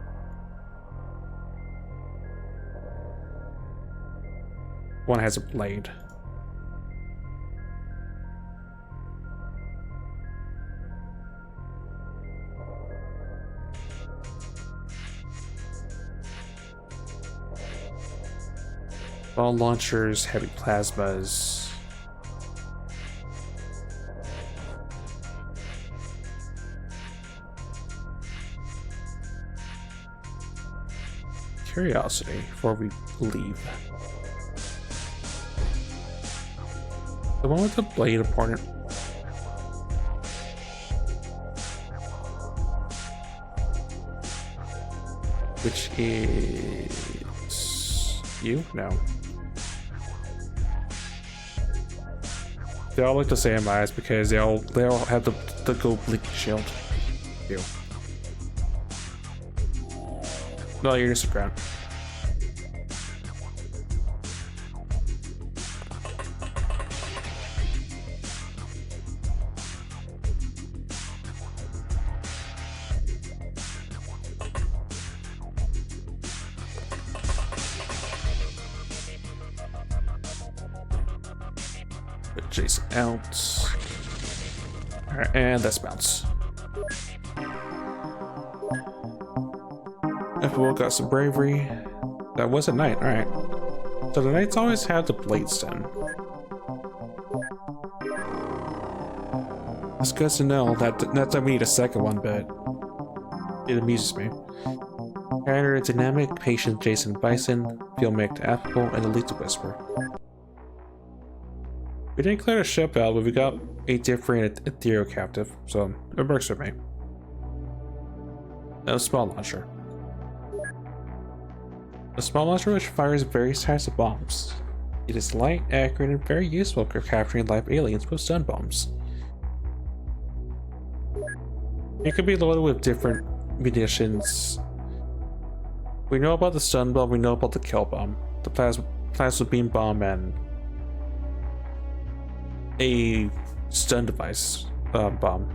One has a blade. Ball launchers, heavy plasmas. Curiosity before we leave. The one with the blade opponent. Which is you? No. They all look the same eyes because they all have the gold bleak shield. You. No, you're just a ground. Jason out. Alright, and let's bounce. F1 got some bravery. That was a knight, alright. So the knights always have the blade stun. It's good to know not that we need a second one, but it amuses me. Character is dynamic, patient Jason Bison, feel make affable, and elite to whisper. We didn't clear the ship out, but we got a different Ethereal captive, so it works for me. A small launcher. A small launcher which fires various types of bombs. It is light, accurate, and very useful for capturing live aliens with stun bombs. It can be loaded with different munitions. We know about the stun bomb, we know about the kill bomb, the plasma beam bomb, and a stun device bomb.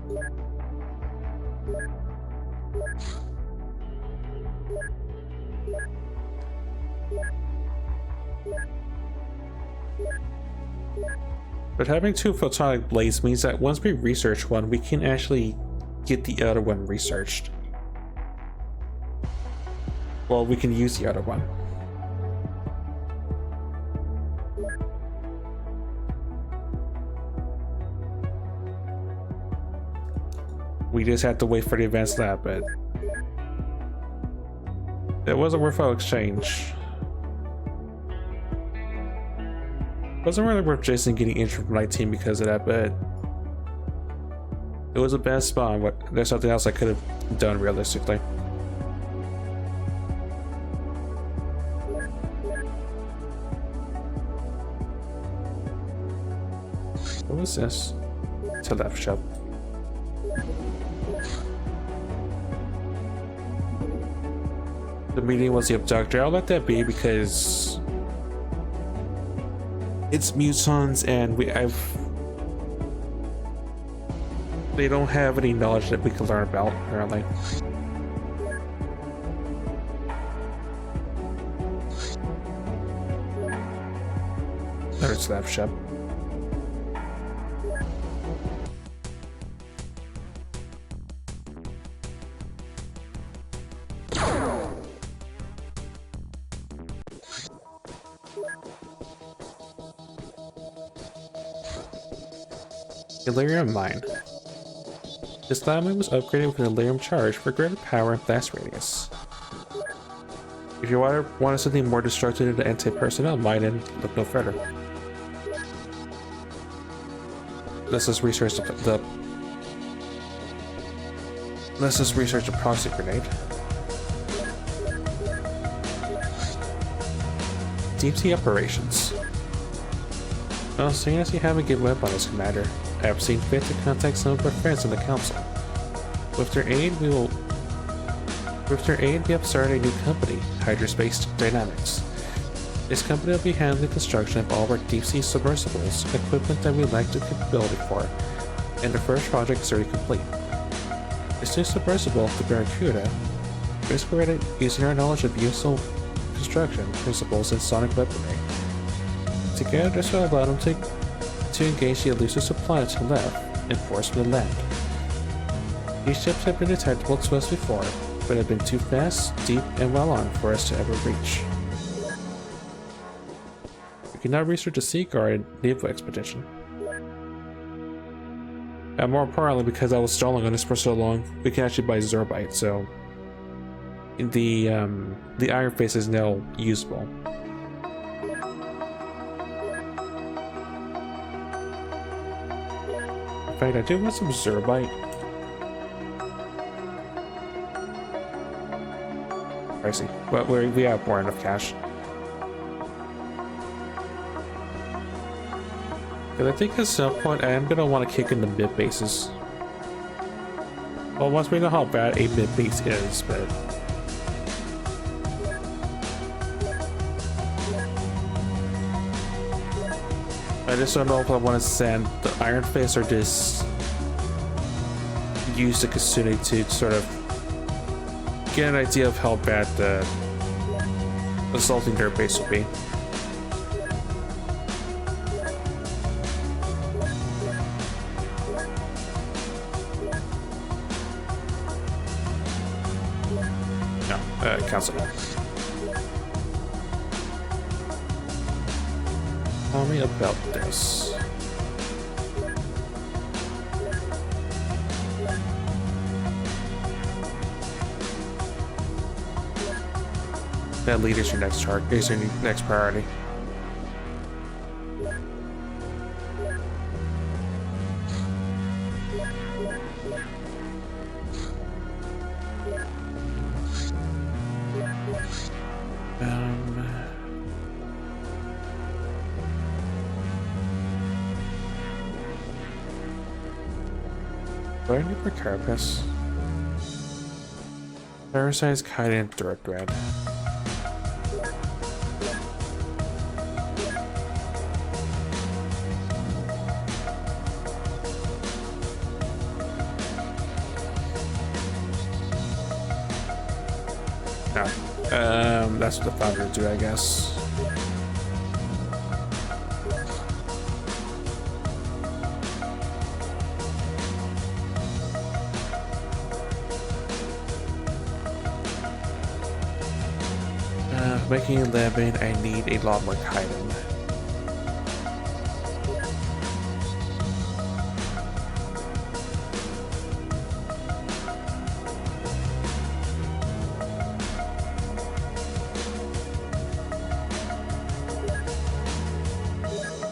But having two photonic blades means that once we research one, we can actually get the other one researched. Well, we can use the other one. We just had to wait for the advanced lab, but it was a worthwhile exchange. It wasn't really worth Jason getting injured from my team because of that, but it was a bad spawn. There's something else I could have done realistically. What was this? It's a left shop. The meeting was the abductor. I'll let that be because it's mutons, and They don't have any knowledge that we can learn about, apparently. Another slab ship. Delirium mine. This lab mine was upgraded with an Delirium charge for greater power and blast radius. If you want something more destructive than anti-personnel mine, then look no further. Let's just research the proxy grenade. Deep sea operations. Well, seeing as you haven't given up on us, Commander, I have seen fit to contact some of our friends in the Council. With their aid, we have started a new company, Hydraspace Dynamics. This company will be handling construction of all of our deep-sea submersibles, equipment that we lack the capability for, and the first project is already complete. This new submersible, the Barracuda, is created using our knowledge of useful construction principles and sonic weaponry. Together, this will allow them to engage the elusive supply to left and force them to land. These ships have been detectable to us before, but have been too fast, deep, and well armed for us to ever reach. We can now research a Sea Guard naval expedition. And more importantly, because I was stalling on this for so long, we can actually buy Zerbite, so the Iron Face is now usable. In fact, I do want some Zerbite. Pricey, but we have more enough cash. Because I think at some point I am going to want to kick in the mid bases. Well, once we know how bad a mid base is, but I just don't know if I want to send the Iron Fist or just use the Kasune to sort of get an idea of how bad the assaulting their base will be. No, cancel that. Tell me about this. That lead is your next target. Is your next priority. Do I need for carapace? Parasite's Kaiden and Thoroughbred. No. That's what the Founder do, I guess. Making 11, I need a lot more Kaiden.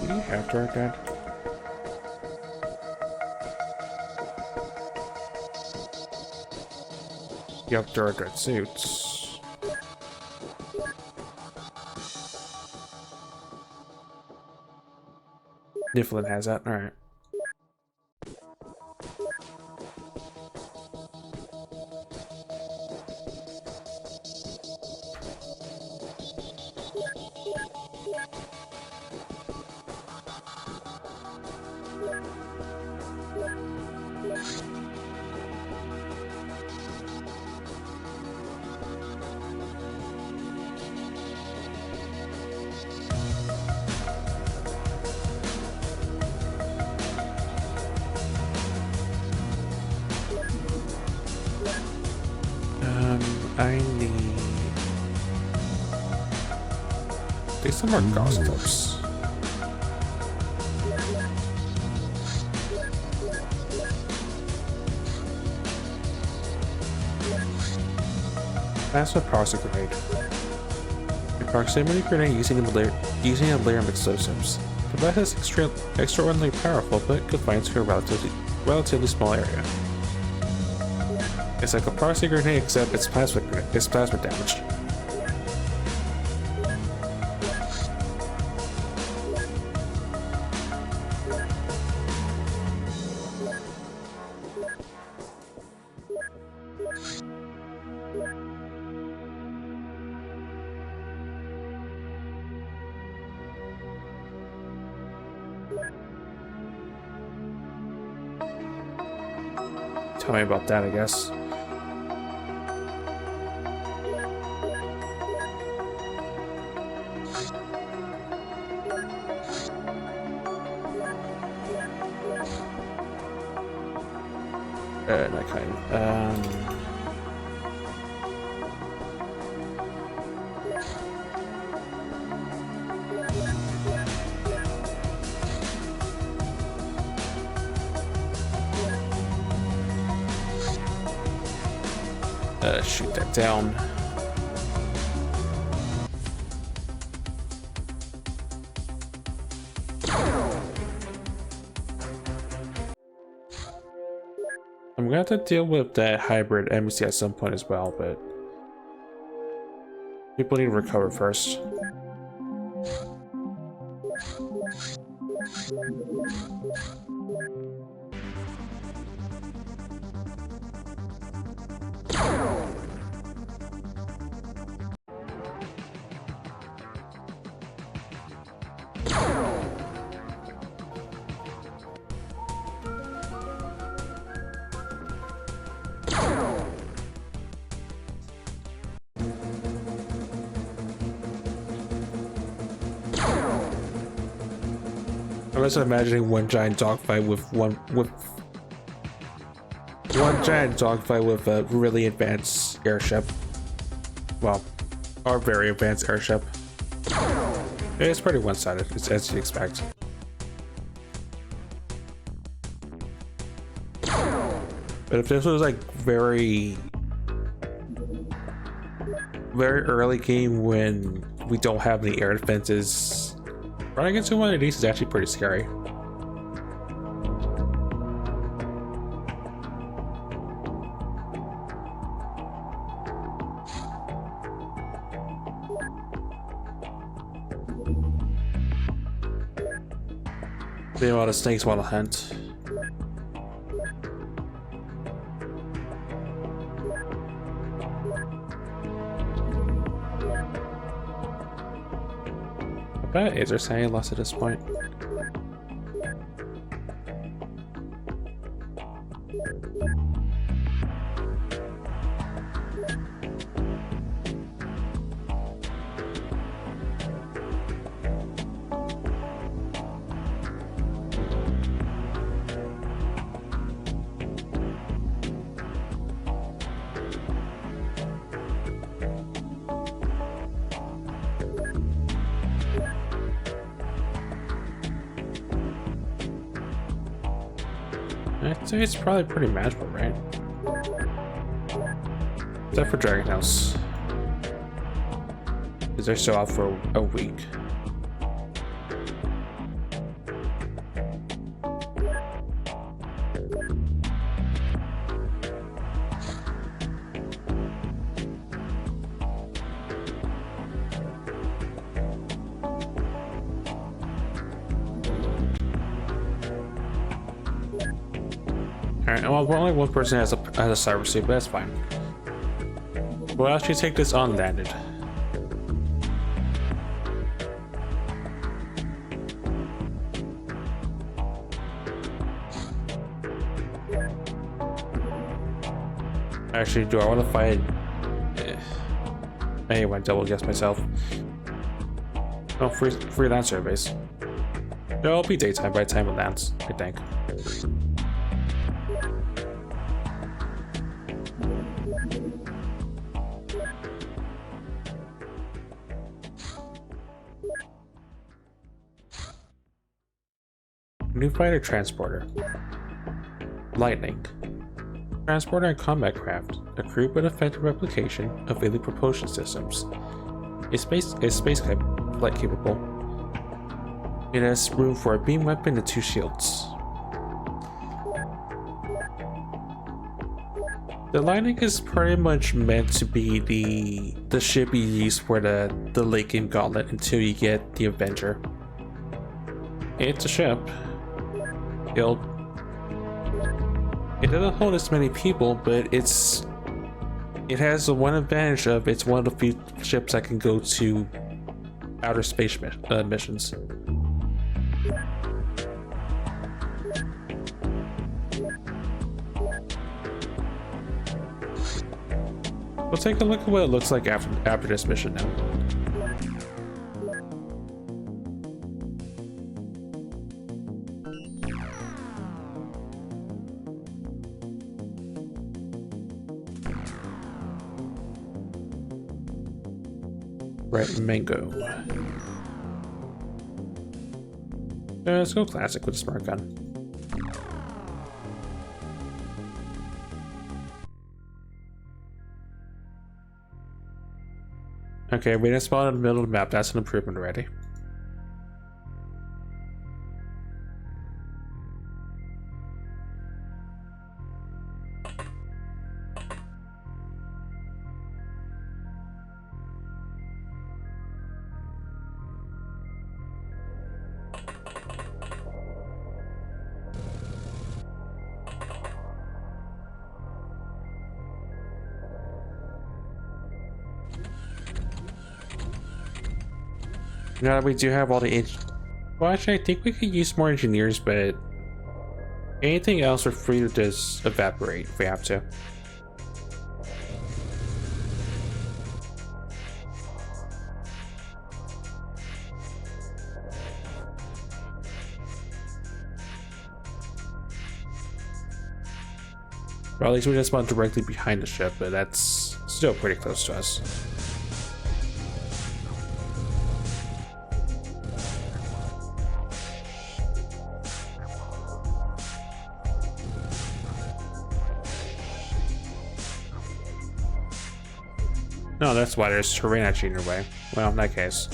Do you have Dark Dad? You have Dark Dad suits. Niflin has that, alright. I need some more gauze clips. That's what proxy grenade. A proximity grenade using a layer of explosives. The device is extraordinarily powerful, but confined to a relatively small area. It's like a proxy grenade, except it's plasma damage. Tell me about that, I guess. Not kind. Shoot that down. I'm gonna have to deal with that hybrid embassy at some point as well, but people need to recover first. I'm just imagining one giant dogfight with one giant dogfight with a really advanced airship. Well, or very advanced airship. It's pretty one-sided, as you'd expect. But if this was like very early game when we don't have any air defenses, running into one of these is actually pretty scary. Meanwhile, the snakes want to hunt. I bet is there saying lost at this point. I'd say it's probably pretty manageable, right? Except for Dragon House, because they're still out for a week. Alright, well, only one person has a cyber suit, but that's fine. We'll actually take this unlanded. Actually, do I want to fight? I went double guess myself. Oh, free surveys. It'll be daytime by the time it lands, I think. New fighter transporter. Lightning. Transporter and combat craft. A crude but effective replication of alien propulsion systems. It's space flight capable. It has room for a beam weapon and 2 shields. The Lightning is pretty much meant to be the ship you use for the late game gauntlet until you get the Avenger. It's a ship. It doesn't hold as many people, but it has the one advantage of it's one of the few ships that can go to outer space missions. We'll take a look at what it looks like after this mission now. Red mango. Let's go classic with a smart gun. Okay, we didn't spawn in the middle of the map. That's an improvement already. Now that we do have all the well, actually, I think we could use more engineers, but anything else we're free to just evaporate if we have to. Well, at least we just spawn directly behind the ship, but that's still pretty close to us. No, that's why there's terrain actually in your way. Well, in that case.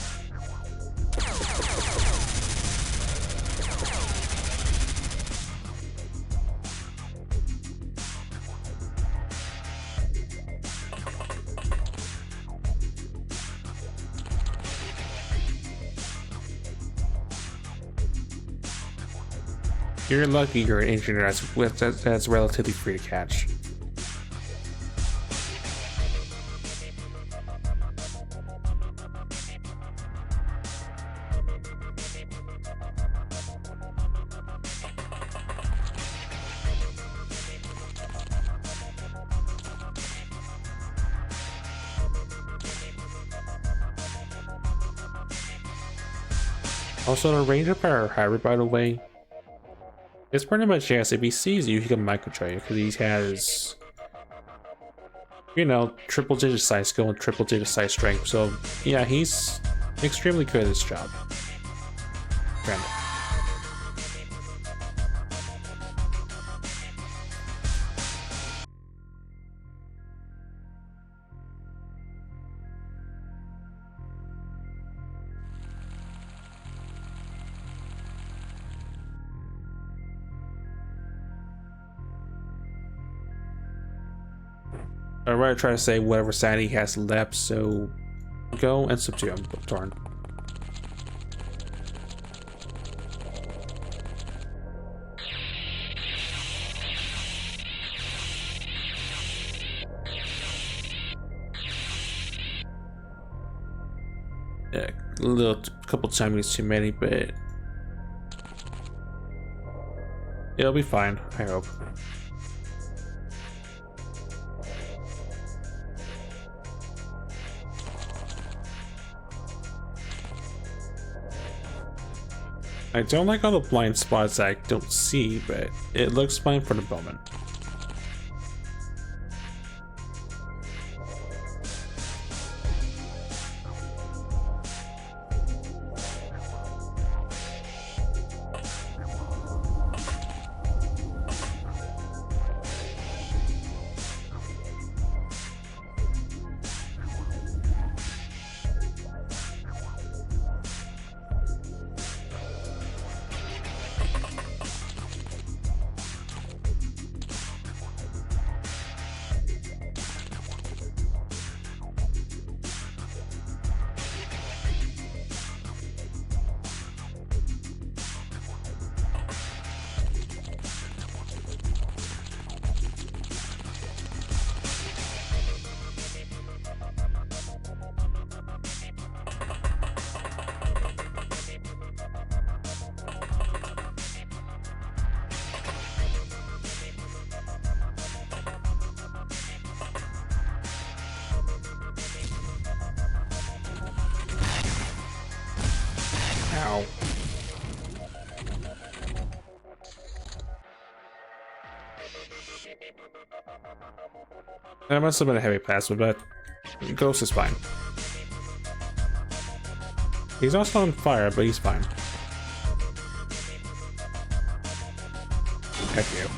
You're lucky you're an engineer that's relatively free to catch. Also, the range of our hybrid, by the way, it's pretty much, yes, if he sees you, he can micro-try you, because he has, you know, triple digit size skill and triple digit size strength. So, yeah, he's extremely good at his job. Friend. I'm going to try to say whatever sanity he has left, so go and subdue him, Torn. Yeah, couple timings too many, but it'll be fine, I hope. I don't like all the blind spots I don't see, but it looks fine for the moment. Ow. That must have been a heavy plasma, but Ghost is fine. He's also on fire, but he's fine. Heck you.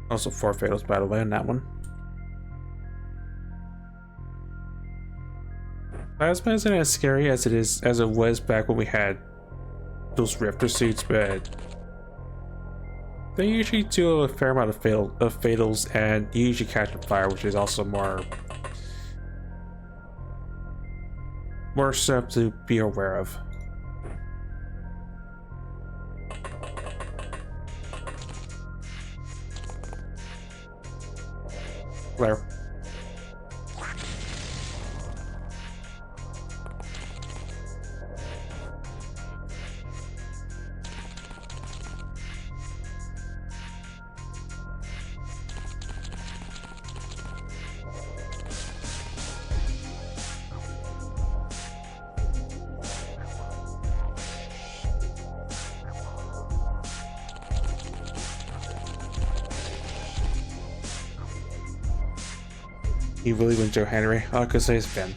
Also 4 fatals, by the way, on that one. Plasma isn't as scary as it was back when we had those Rifter suits, but they usually do a fair amount of fatals, and you usually catch on fire, which is also more stuff to be aware of. Claire. You really went Joe Henry? I could say it's Ben.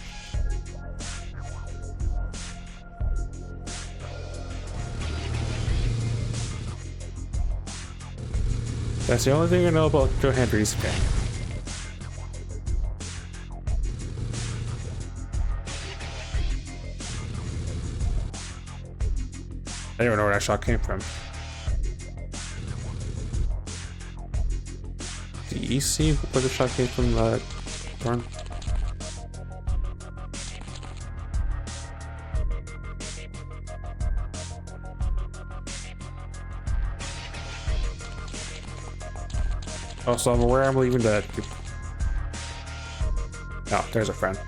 That's the only thing I know about Joe Henry's Ben. I don't even know where that shot came from. Do you see where the shot came from? Thorn? Also, I'm aware I'm leaving the... Oh, there's a friend.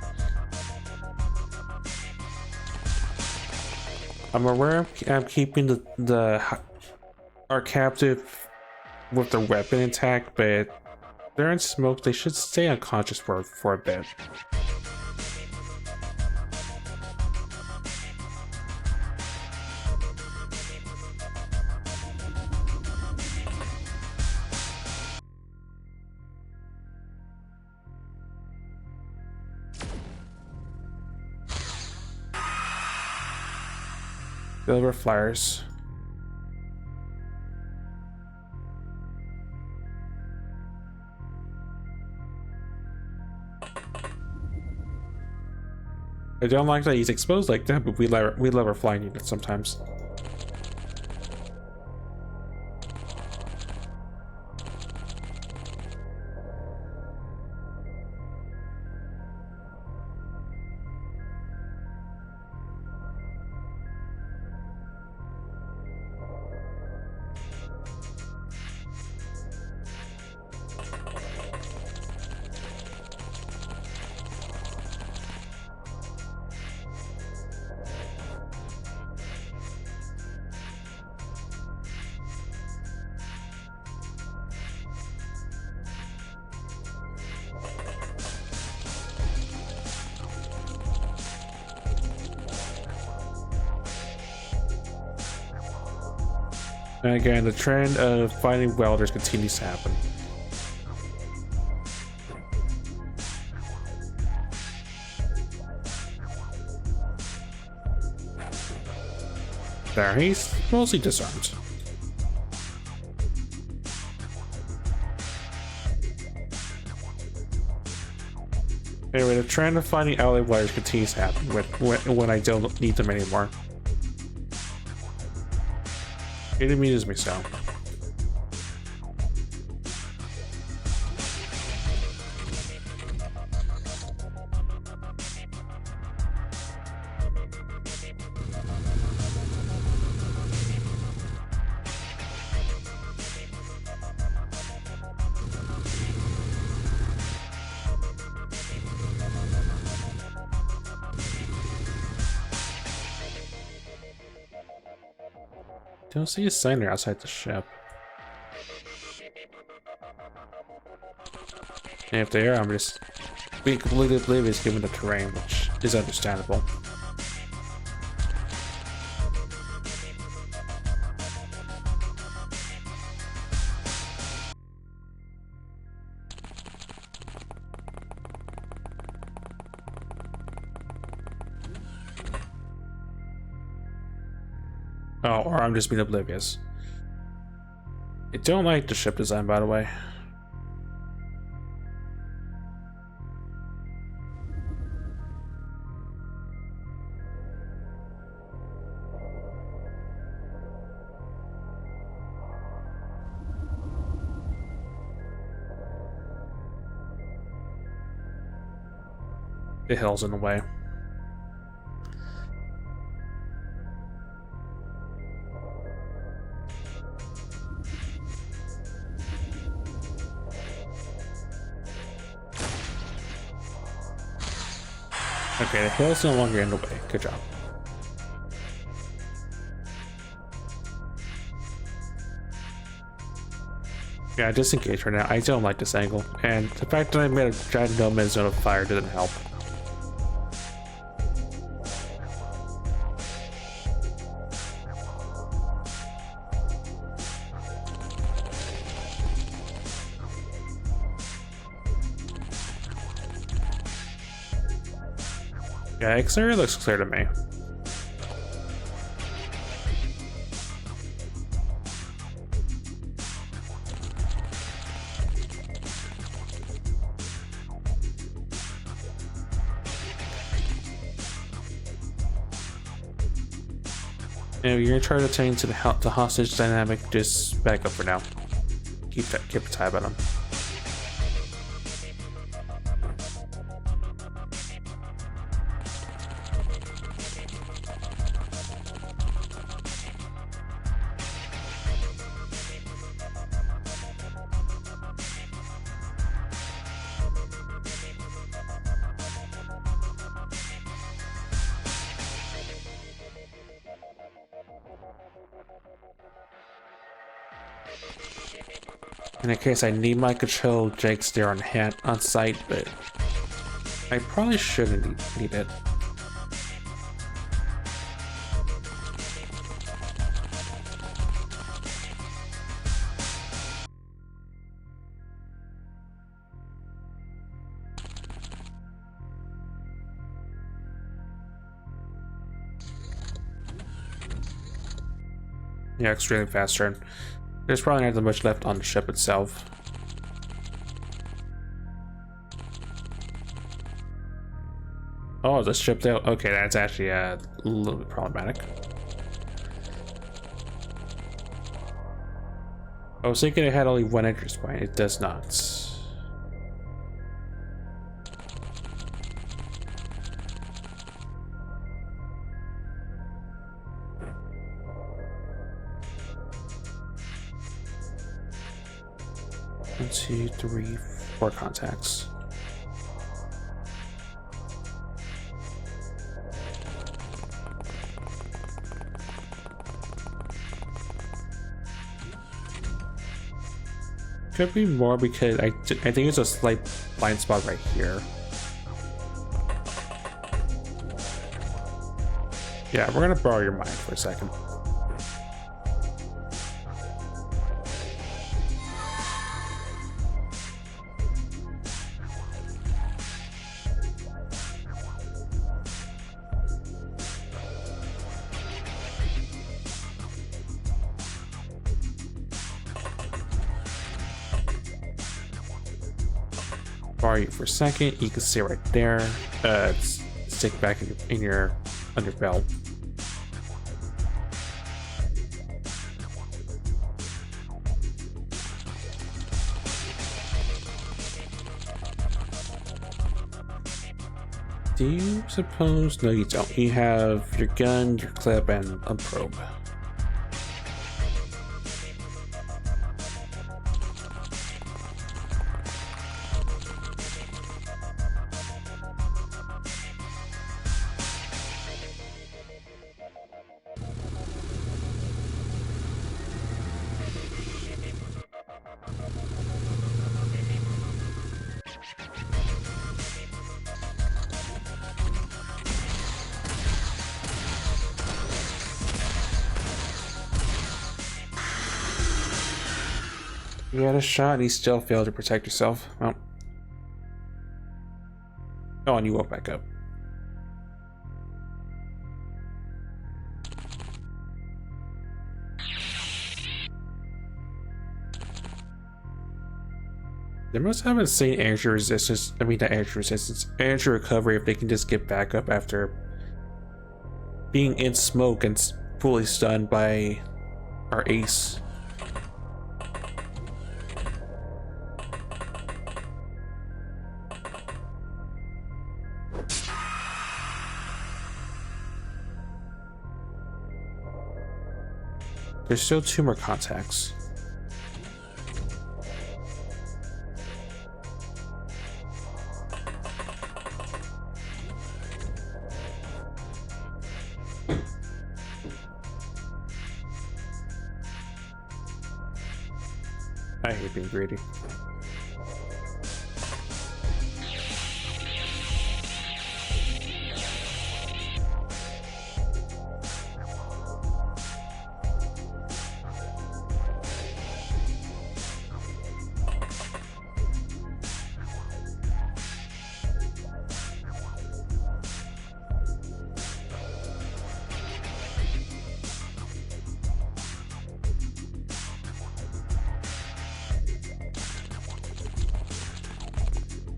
I'm aware I'm keeping our captive with their weapon intact, but they're in smoke. They should stay unconscious for a bit. Silver flyers. I don't like that he's exposed like that, but we love our flying units sometimes. And again, the trend of finding welders continues to happen. There, he's mostly disarmed. Anyway, the trend of finding ally welders continues to happen when I don't need them anymore. It amuses me so. Don't see a sign outside the ship. And if they are, I'm just being completely oblivious given the terrain, which is understandable. Oh, or I'm just being oblivious. I don't like the ship design, by the way. The hill's in the way. Okay, the hill's no longer in the way. Good job. Yeah, disengage for now. I don't like this angle, and the fact that I made a giant no mid zone of fire didn't help. Yeah, exterior looks clear to me. If you're gonna try to attain to the hostage dynamic, just back up for now. Keep a tab on them. In that case, I need my control Jake's there on hand on site, but I probably shouldn't need it. Yeah, extremely fast turn. There's probably not that much left on the ship itself. Oh, the ship there? Okay, that's actually a little bit problematic. I was thinking it had only one entrance point. It does not. One, two, three, four contacts. Could be more because I think there's a slight blind spot right here. Yeah, we're gonna borrow your mind for a second. Borrow you for a second. You can see right there. Stick back in your under belt. Do you suppose? No, you don't. You have your gun, your clip, and a probe. You had a shot and you still failed to protect yourself. Well. Oh, and you woke back up. They must have insane energy resistance. I mean, not energy resistance, energy recovery if they can just get back up after being in smoke and fully stunned by our ace. There's still 2 more contacts. I hate being greedy.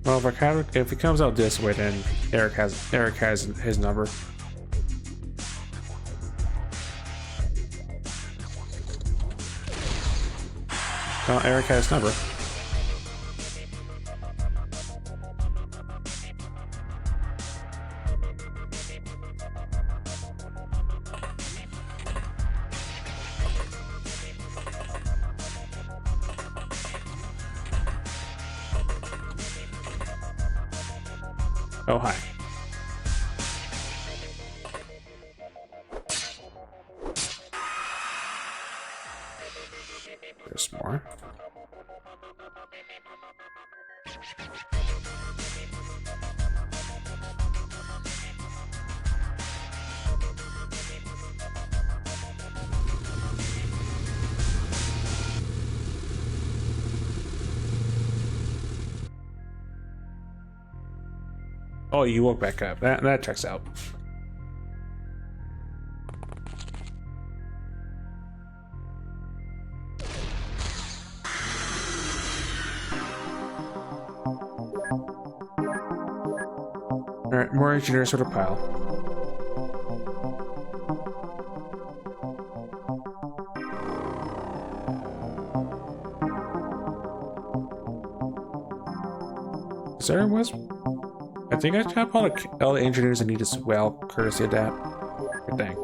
Well, if it comes out this way, then Eric has his number. Well, Eric has his number. Oh, hi. There's more. Oh, you woke back up. That checks out. Alright, more engineers for the pile. Is there was? I think I have all the engineers I need as well, courtesy of that. I think.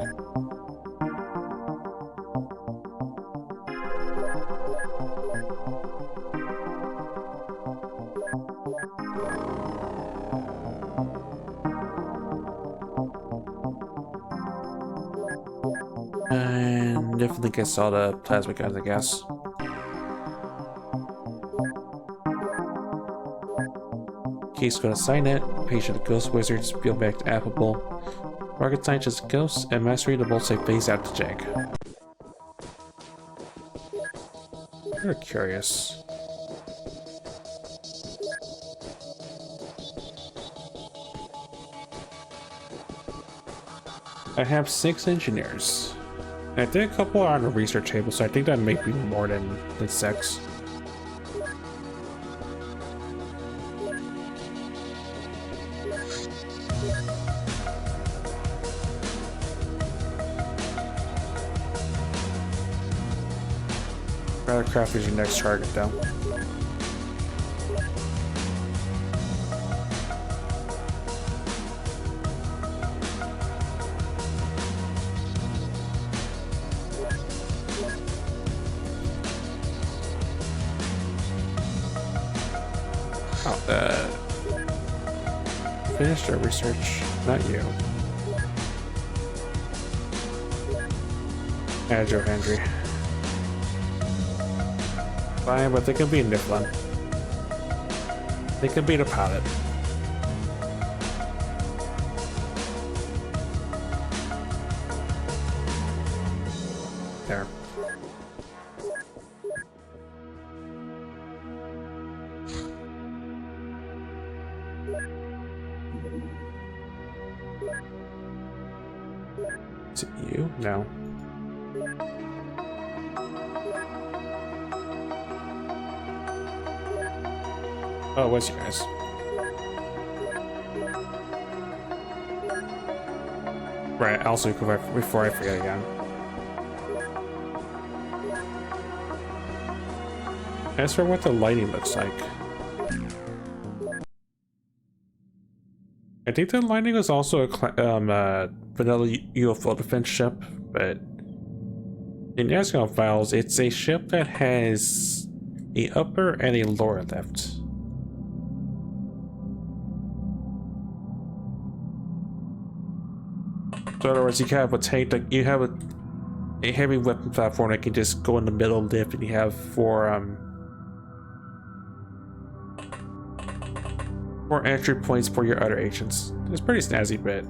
And definitely gets all the plasma guns, I guess. Case gonna sign it. Patient Ghost Wizards, feel back to affable. Rocket Scientist Ghosts, and Mastery the Bullseye phase out to Jag. Kind of curious. I have 6 engineers. And I think a couple are on the research table, so I think that may be more than 6. Battlecraft is your next target, though. Oh, finished our research, not you. Joe Hendry. Fine, but they can be Niflin. They can be the pilot. There. No. Oh, it was you guys. Right, also before I forget again. As for what the lighting looks like, I think the lighting was also a vanilla UFO defense ship, but in Ascon Files, it's a ship that has a upper and a lower lift. So in other words, you can have a tank, like you have a heavy weapon platform that can just go in the middle lift, and you have four entry points for your other agents. It's pretty snazzy, but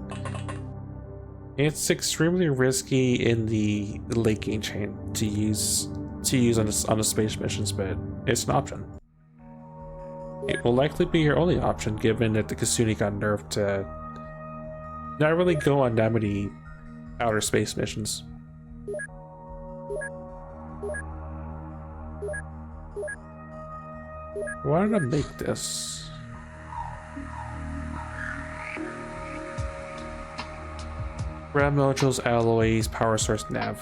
it's extremely risky in the late game chain to use on the space missions, but it's an option. It will likely be your only option, given that the Kasuni got nerfed to not really go on that many outer space missions. Why did I make this? Red modules, alloys, power source, nav.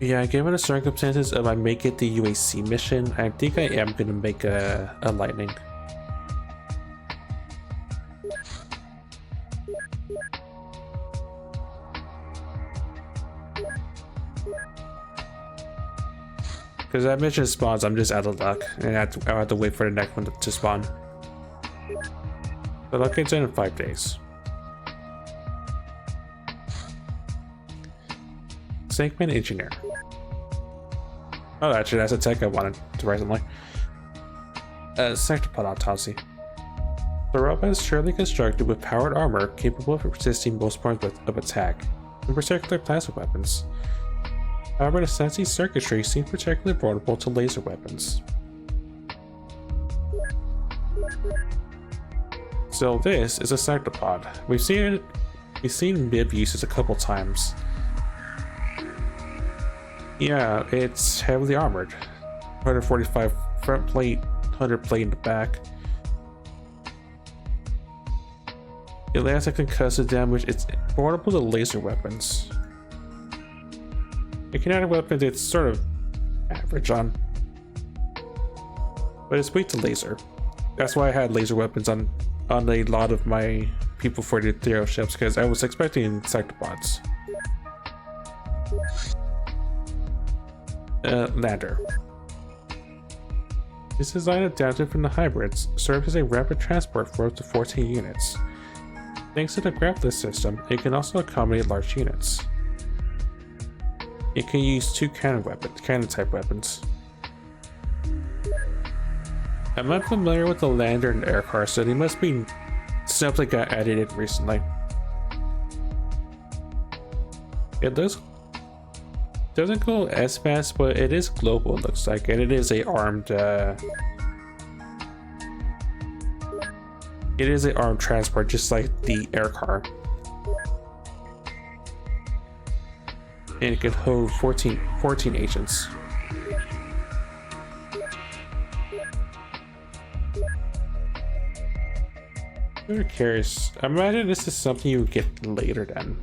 Yeah, given the circumstances of I make it the UAC mission, I think I am gonna make a lightning. Because that mission spawns, I'm just out of luck, and I'll have to wait for the next one to spawn. The luck gets in 5 days. Sankman Engineer. Oh, actually, that's a tech I wanted, surprisingly. Sectopod Autopsy. The robot is surely constructed with powered armor capable of resisting most forms of attack, in particular plasma weapons. However, the sensing circuitry seems particularly vulnerable to laser weapons. So this is a sectopod. We've seen MIB uses a couple times. Yeah, it's heavily armored. 145 front plate, 100 plate in the back. Elastic concussive damage. It's vulnerable to laser weapons. In kinetic weapons, it's sort of average on, but it's weak to laser. That's why I had laser weapons on a lot of my people for the Ethereal ships, because I was expecting sectopods. Lander. This design adapted from the hybrids serves as a rapid transport for up to 14 units. Thanks to the grappling system, it can also accommodate large units. It can use 2 cannon type weapons. I'm not familiar with the lander and air car, so they must be simply got added in recently. It doesn't go as fast, but it is global, it looks like, and it is a armed transport, just like the air car. And it can hold 14 agents. I'm very curious. I imagine this is something you would get later then.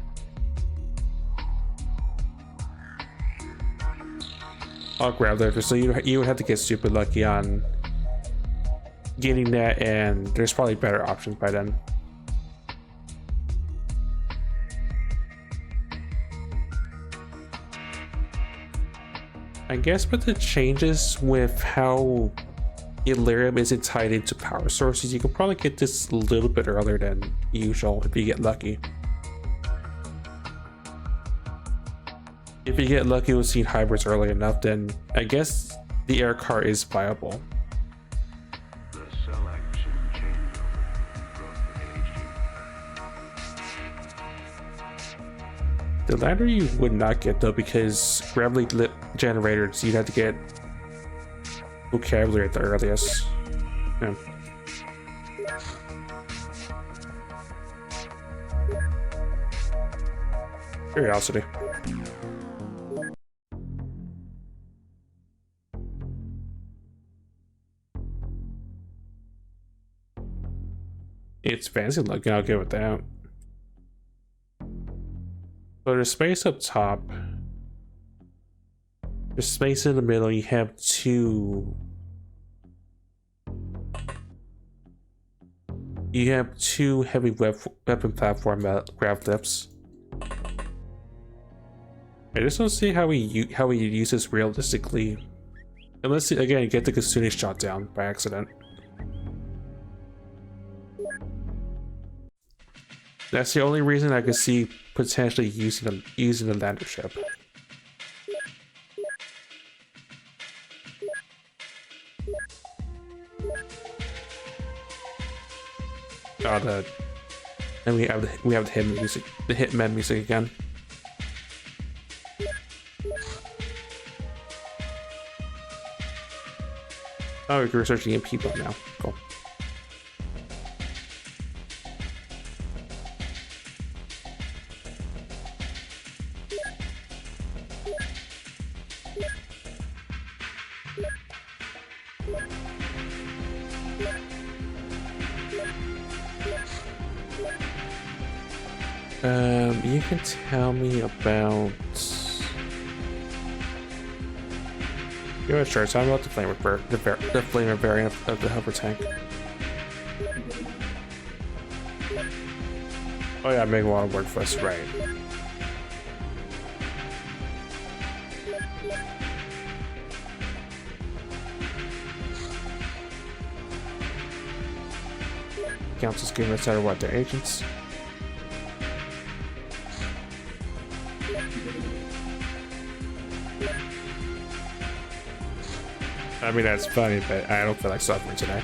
I'll grab that, so you would have to get super lucky on getting that, and there's probably better options by then. I guess with the changes with how Ethereal isn't tied into power sources, you can probably get this a little bit earlier than usual if you get lucky. If you get lucky with seeing hybrids early enough, then I guess the air car is viable. The latter you would not get though, because gravity lip generators you'd have to get vocabulary at the earliest. Yeah. Curiosity. It's fancy looking, I'll give it that. So there's space up top. There's space in the middle. You have two. You have two heavy weapon platform grav lifts. I just don't see how he uses realistically, unless again get the Kasuni shot down by accident. That's the only reason I could see potentially using the lander ship. Oh, and we have the hitman music again. Oh, we're researching in people now. Cool. You can tell me about. Yeah, sure. Tell me about the flamer variant of the hover tank. Oh yeah, make a lot of work for us, right? Council's giving us out of what their agents. I mean, that's funny, but I don't feel like suffering today.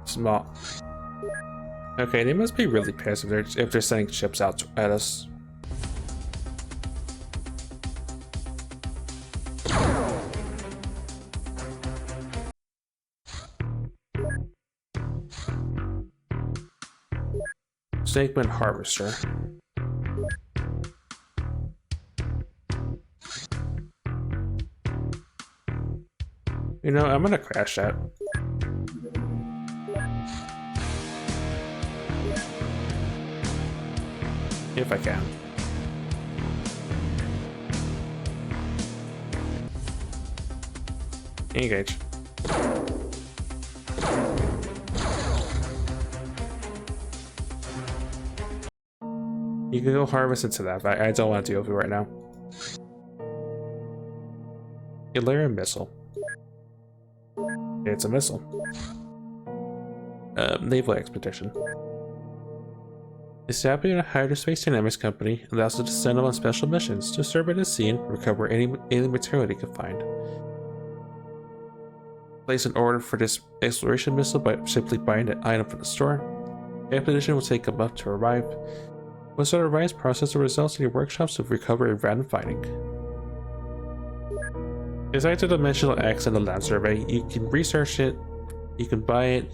Small. Okay, they must be really pissed if they're sending ships out at us. Snakeman Harvester. You know, I'm gonna crash that. If I can. Engage. You can go harvest into that, but I don't want to deal with it right now. Ethereal missile. It's a missile. Naval expedition. Establishing a hyperspace dynamics company allows us to send them on special missions to survey the scene and recover any alien material they can find. Place an order for this exploration missile by simply buying the item from the store. The expedition will take a month to arrive. Once it arrives, process the results in your workshops to recover a random finding. Besides the Dimensional X and the land survey, you can research it, you can buy it,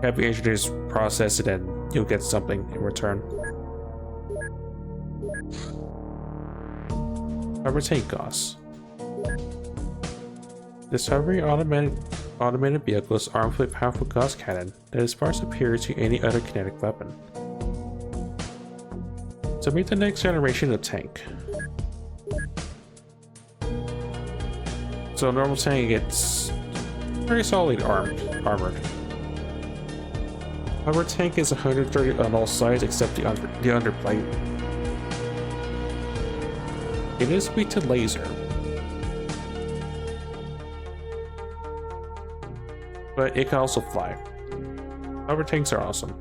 have your engineers process it, and you'll get something in return. Hover tank Gauss. Discovery automated vehicles armed with a powerful Gauss cannon that is far superior to any other kinetic weapon. So meet the next generation of tank. So a normal tank gets pretty solid armored. Our tank is 130 on all sides except the underplate. It is weak to laser, but it can also fly. Our tanks are awesome.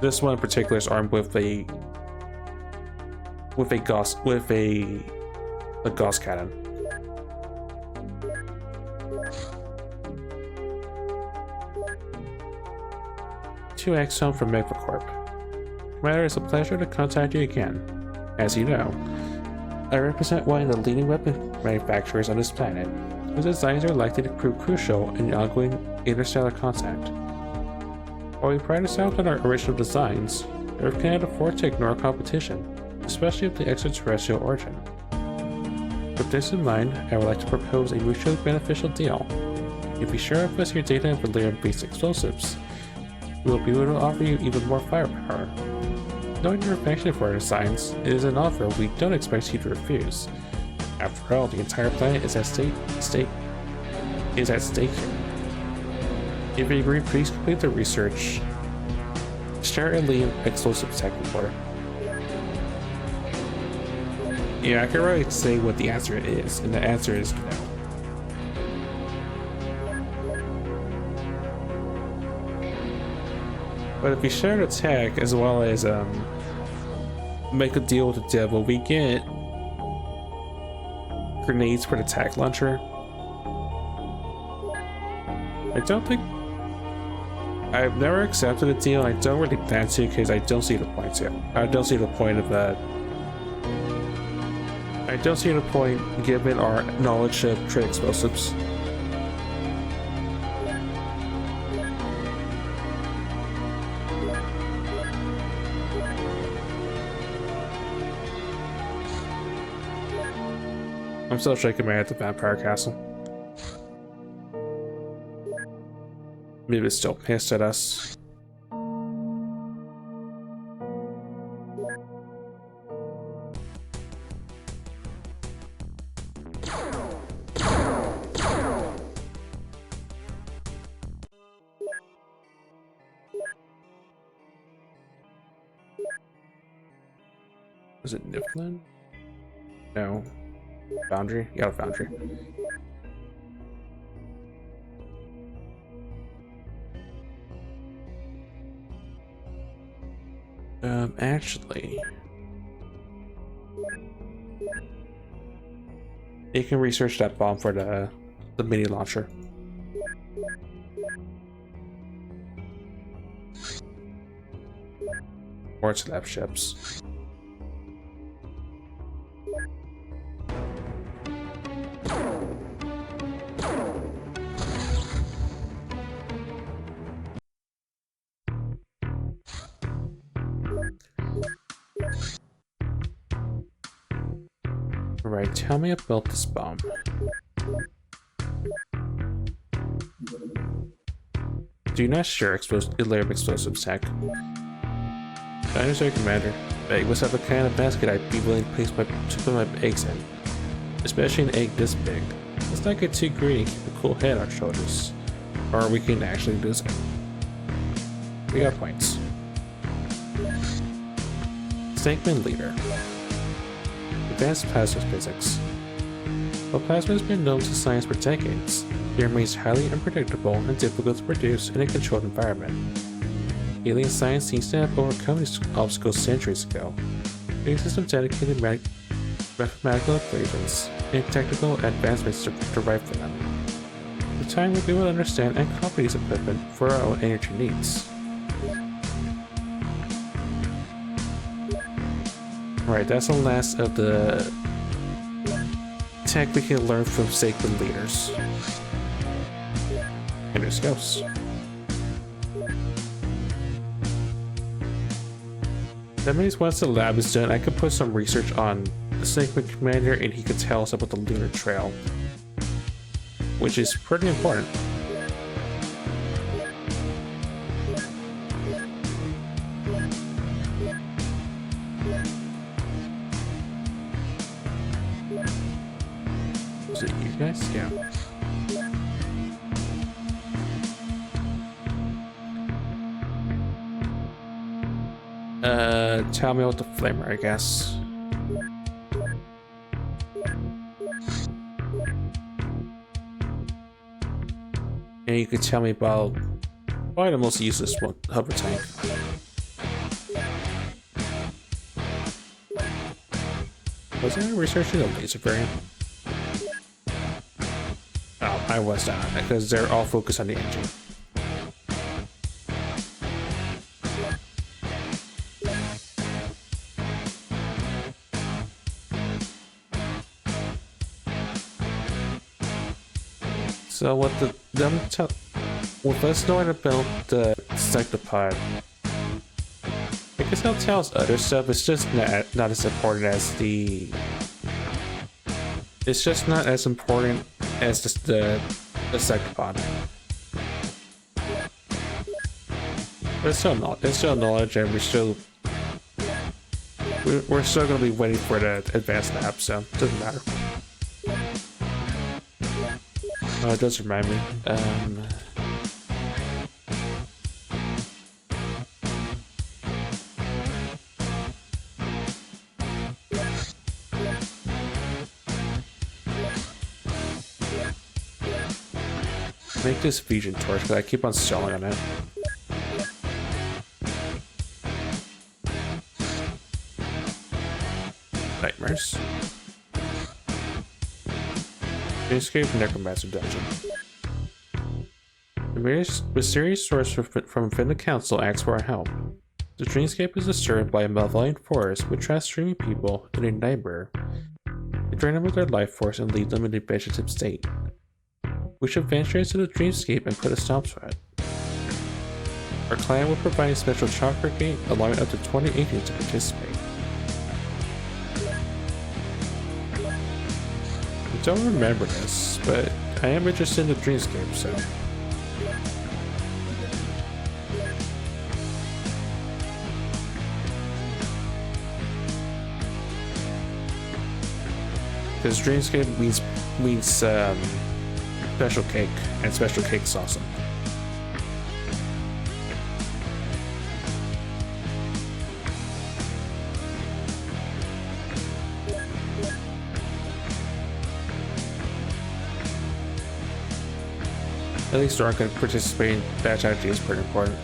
This one in particular is armed with a Gauss cannon. To Exxon from Megacorp. Commander, it's a pleasure to contact you again. As you know, I represent one of the leading weapon manufacturers on this planet, whose designs are likely to prove crucial in ongoing interstellar contact. While we pride ourselves on our original designs, Earth cannot afford to ignore competition, especially of the extraterrestrial origin. With this in mind, I would like to propose a mutually beneficial deal. If you share with us your data of Valyrian-based explosives, we will be able to offer you even more firepower. Knowing your affection for our designs, it is an offer we don't expect you to refuse. After all, the entire planet is at stake here. If you agree, please complete the research. Share a Liam explosive tech report. Yeah, I can already say what the answer is, and the answer is no. But if we share the tech as well as make a deal with the devil, we get grenades for the tech launcher. I don't think I've never accepted a deal. I don't really plan to because I don't see the point to. I don't see the point of that. I don't see the point given our knowledge of trade explosives. I'm still shaking my head at the vampire castle. Maybe it's still pissed at us. Was it Niflin? No. Foundry? Yeah, Foundry. Actually, you can research that bomb for the mini launcher. Or its lab ships. Alright, tell me about this bomb. Do not share Valyrian explosives tech. I understand, Commander. Egg was have the kind of basket I'd be willing to put my eggs in. Especially an egg this big. Let's not get too greedy, keep a cool head on our shoulders. Or we can actually lose it. We got points. Stankman Leader. Advanced plasma physics. While plasma has been known to science for decades, it remains highly unpredictable and difficult to produce in a controlled environment. Alien science seems to have overcome these obstacles centuries ago, creating some dedicated mathematical equations and technical advancements derived from them. With time, we'll be able to understand and copy these equipment for our own energy needs. Right, that's the last of the tech we can learn from sacred leaders. And there's ghosts. That means once the lab is done, I can put some research on the Sacred Commander and he can tell us about the lunar trail, which is pretty important. Is it you guys? Yeah. Tell me about the flamer, I guess. And you could tell me about probably the most useless one, hover tank. Was I researching the laser variant? Oh, I was not, because they're all focused on the engine. So what with us knowing about the sectopod, I guess I'll tell us other stuff. It's just not as important as the. It's just not as important as just the sectopod. But it's still knowledge, and we're still gonna be waiting for the advanced lab, so it doesn't matter. Oh, it does remind me. Make this fusion torch, because I keep on selling on it. Nightmares. Escape Necromancer Dungeon. The mysterious source from within the council asks for our help. The dreamscape is disturbed by a malevolent force which traps streaming people in a nightmare. They drain them of their life force and leave them in a vegetative state. We should venture into the dreamscape and put a stop to it. Our clan will provide a special chakra gate, allowing up to 20 agents to participate. I don't remember this, but I am interested in the dreamscape, so. Because dreamscape means special cake, and special cake's awesome. At least Dora can participate in batch IT is pretty important.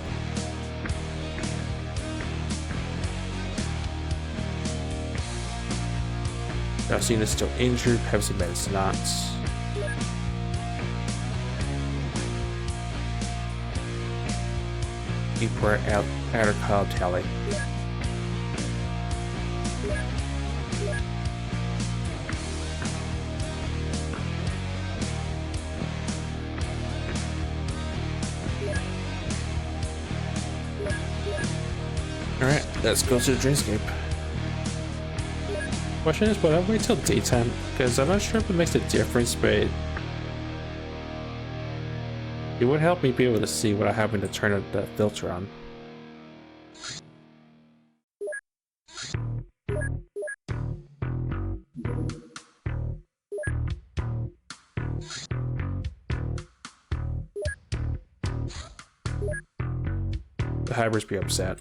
Alcina is still injured, Pepsi Man is not. Keeper outer call tally. Alright, let's go to the dreamscape. Question is, will I wait till daytime? Because I'm not sure if it makes a difference, but it would help me be able to see without having to turn the filter on. The hybrids be upset.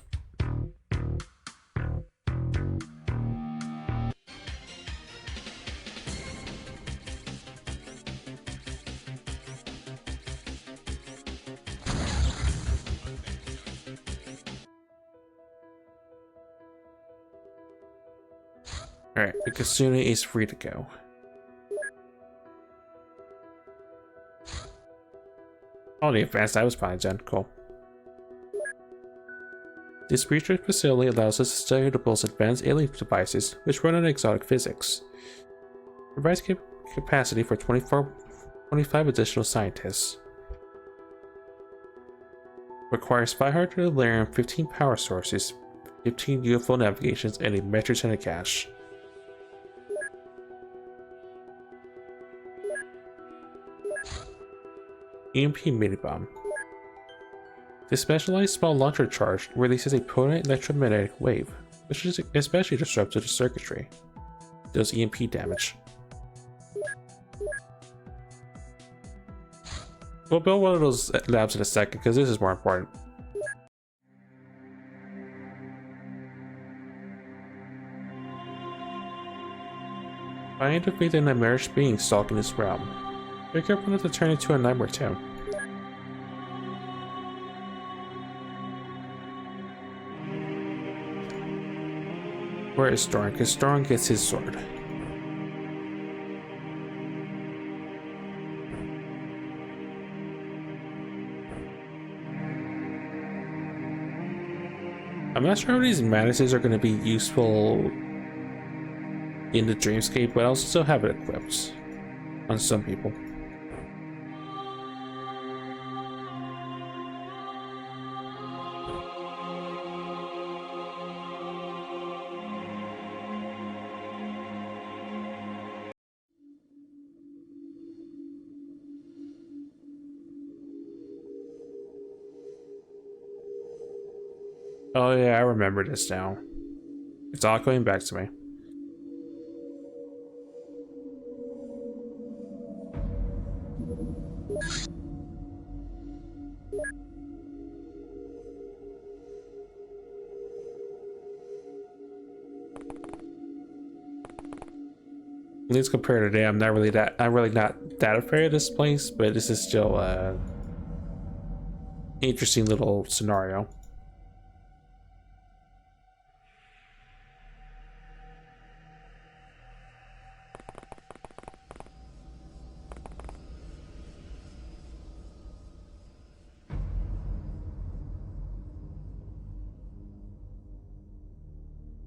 Alright, the Kasuna is free to go. Oh, the advanced I was fine then, cool. This research facility allows us to study the most advanced alien devices which run on exotic physics. It provides capacity for 25 additional scientists. Requires 500 Alarium, 15 power sources, 15 UFO navigations, and a metric ton of cash. EMP mini-bomb. The specialized small launcher charge releases a potent electromagnetic wave, which is especially disruptive to circuitry. Does EMP damage. We'll build one of those labs in a second, because this is more important. Find and defeat the nightmarish being stalking this realm. Be careful not to turn into a nightmare town. Where is Storm? Because Storm gets his sword. I'm not sure if these mantises are going to be useful in the dreamscape, but I'll still have it equipped on some people. Oh yeah, I remember this now. It's all coming back to me. At least compared to today, I'm really not that afraid of this place, but this is still a interesting little scenario.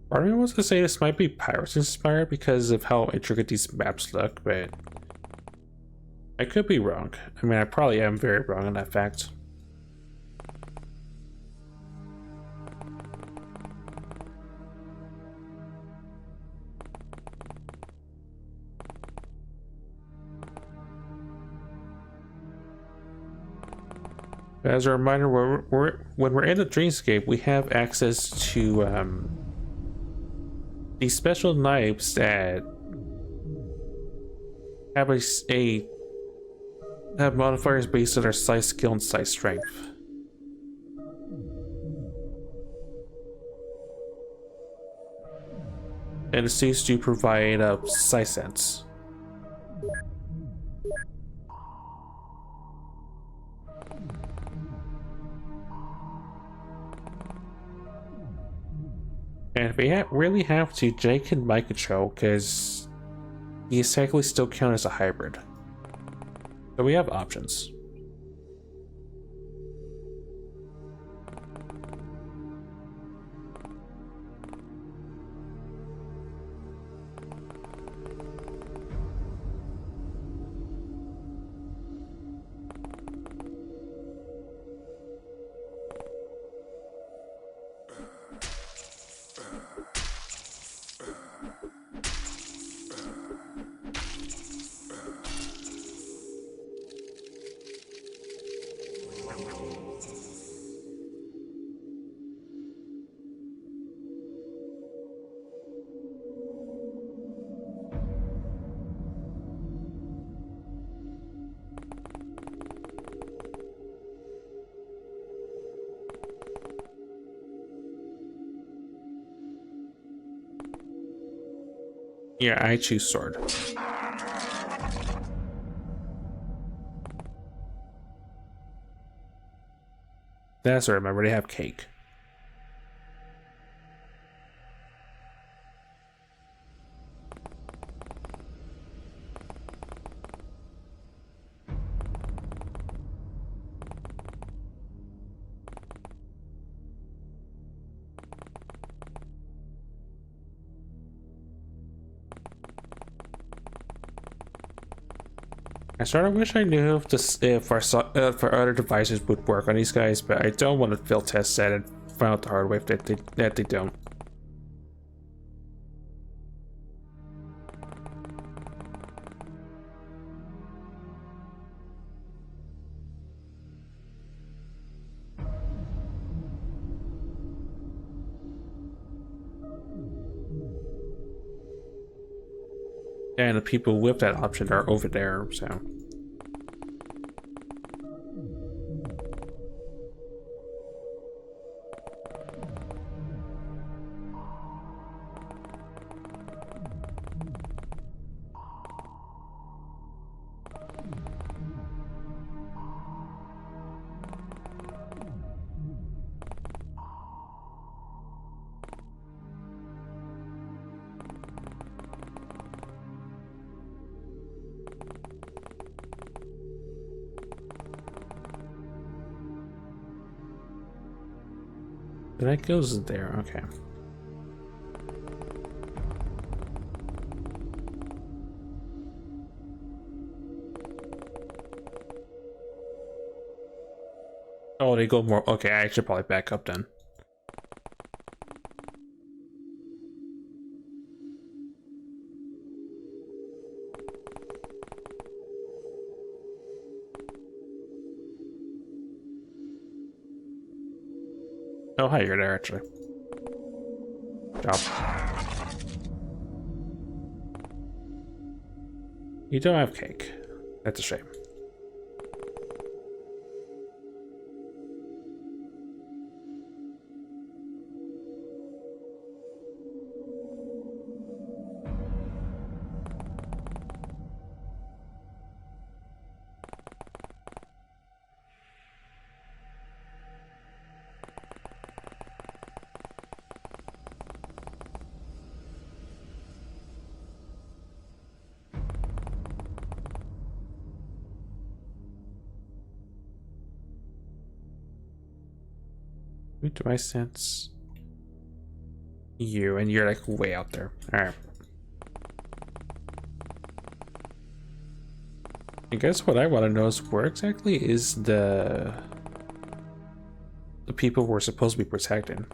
Part of me wants to say this might be Pirates inspired because of how intricate these maps look, but I could be wrong. I mean, I probably am very wrong on that fact. But as a reminder, when we're in the dreamscape, we have access to these special knives that have have modifiers based on their size, skill, and size strength. And the suits do provide size sense. And if we really have to, Jake can mind control because he is technically still counted as a hybrid. So we have options. Yeah, I choose sword. That's what I remember. They have cake. I sort of wish I knew if our other devices would work on these guys, but I don't want to field test that and find out the hard way that they don't. And the people with that option are over there, so. That goes there, okay. Oh, they go more. Okay, I should probably back up then. Oh, hi, you're there actually. Job. You don't have cake. That's a shame. Who do I sense? You, and you're like way out there. Alright. I guess what I want to know is where exactly is the people we're supposed to be protecting.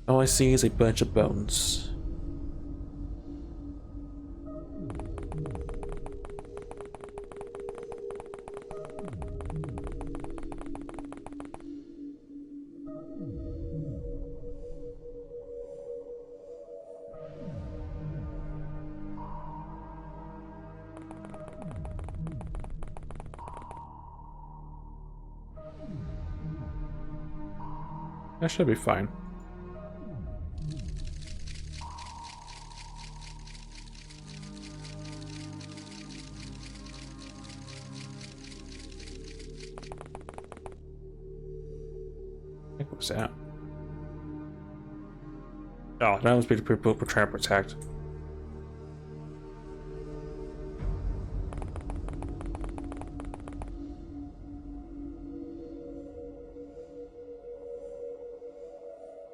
All I see is a bunch of bones. That should be fine. What was that? Oh, that must be the people we're trying to protect.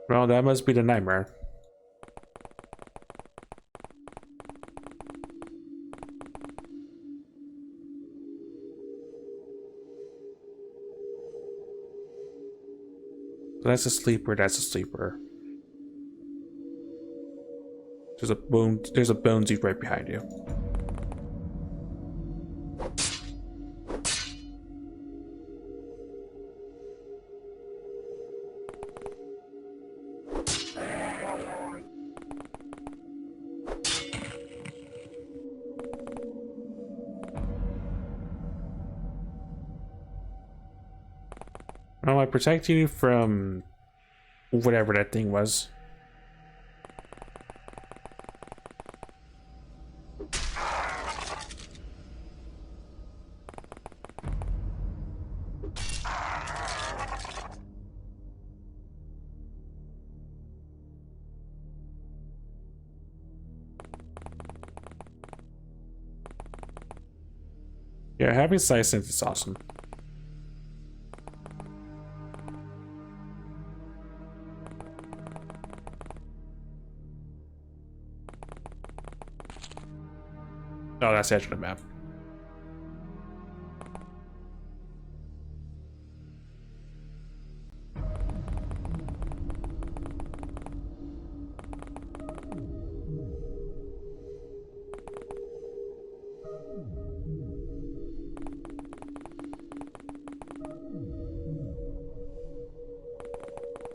Well, that must be the nightmare. That's a sleeper, that's a sleeper. There's a bonesy right behind you. Oh, I protect you from whatever that thing was. Yeah, having sight sense is awesome. Oh, that's the edge of the map.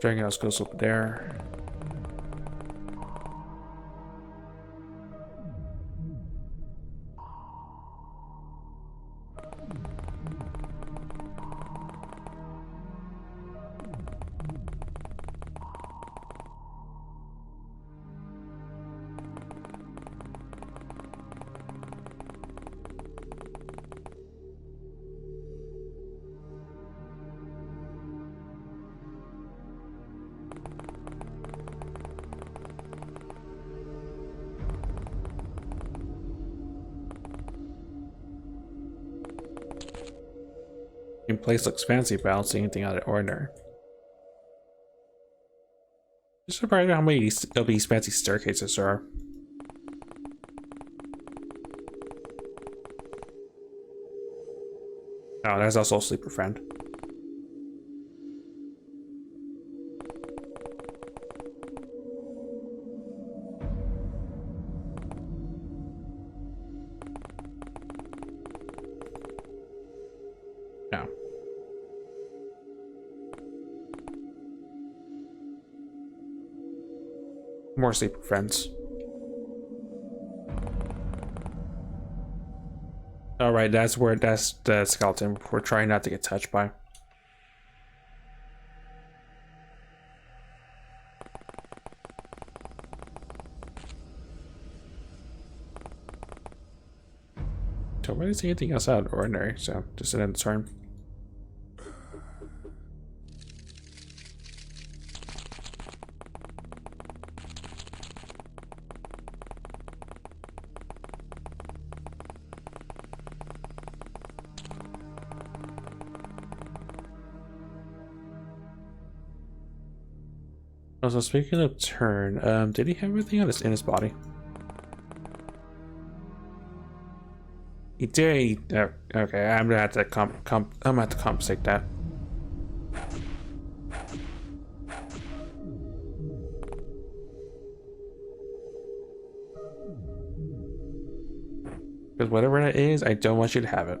Dragon House goes up there. And place looks fancy, but I don't see anything out of the ordinary. Just surprised how many of these fancy staircases there are. Oh, that's also a sleeper friend. No. More sleeper friends. All right, that's the skeleton we're trying not to get touched by. Don't really see anything else out of the ordinary, so just an end turn. Also, speaking of turn, did he have anything on in his body? He did. Okay, I'm gonna have to I'm gonna have to compensate that. Because whatever that is, I don't want you to have it.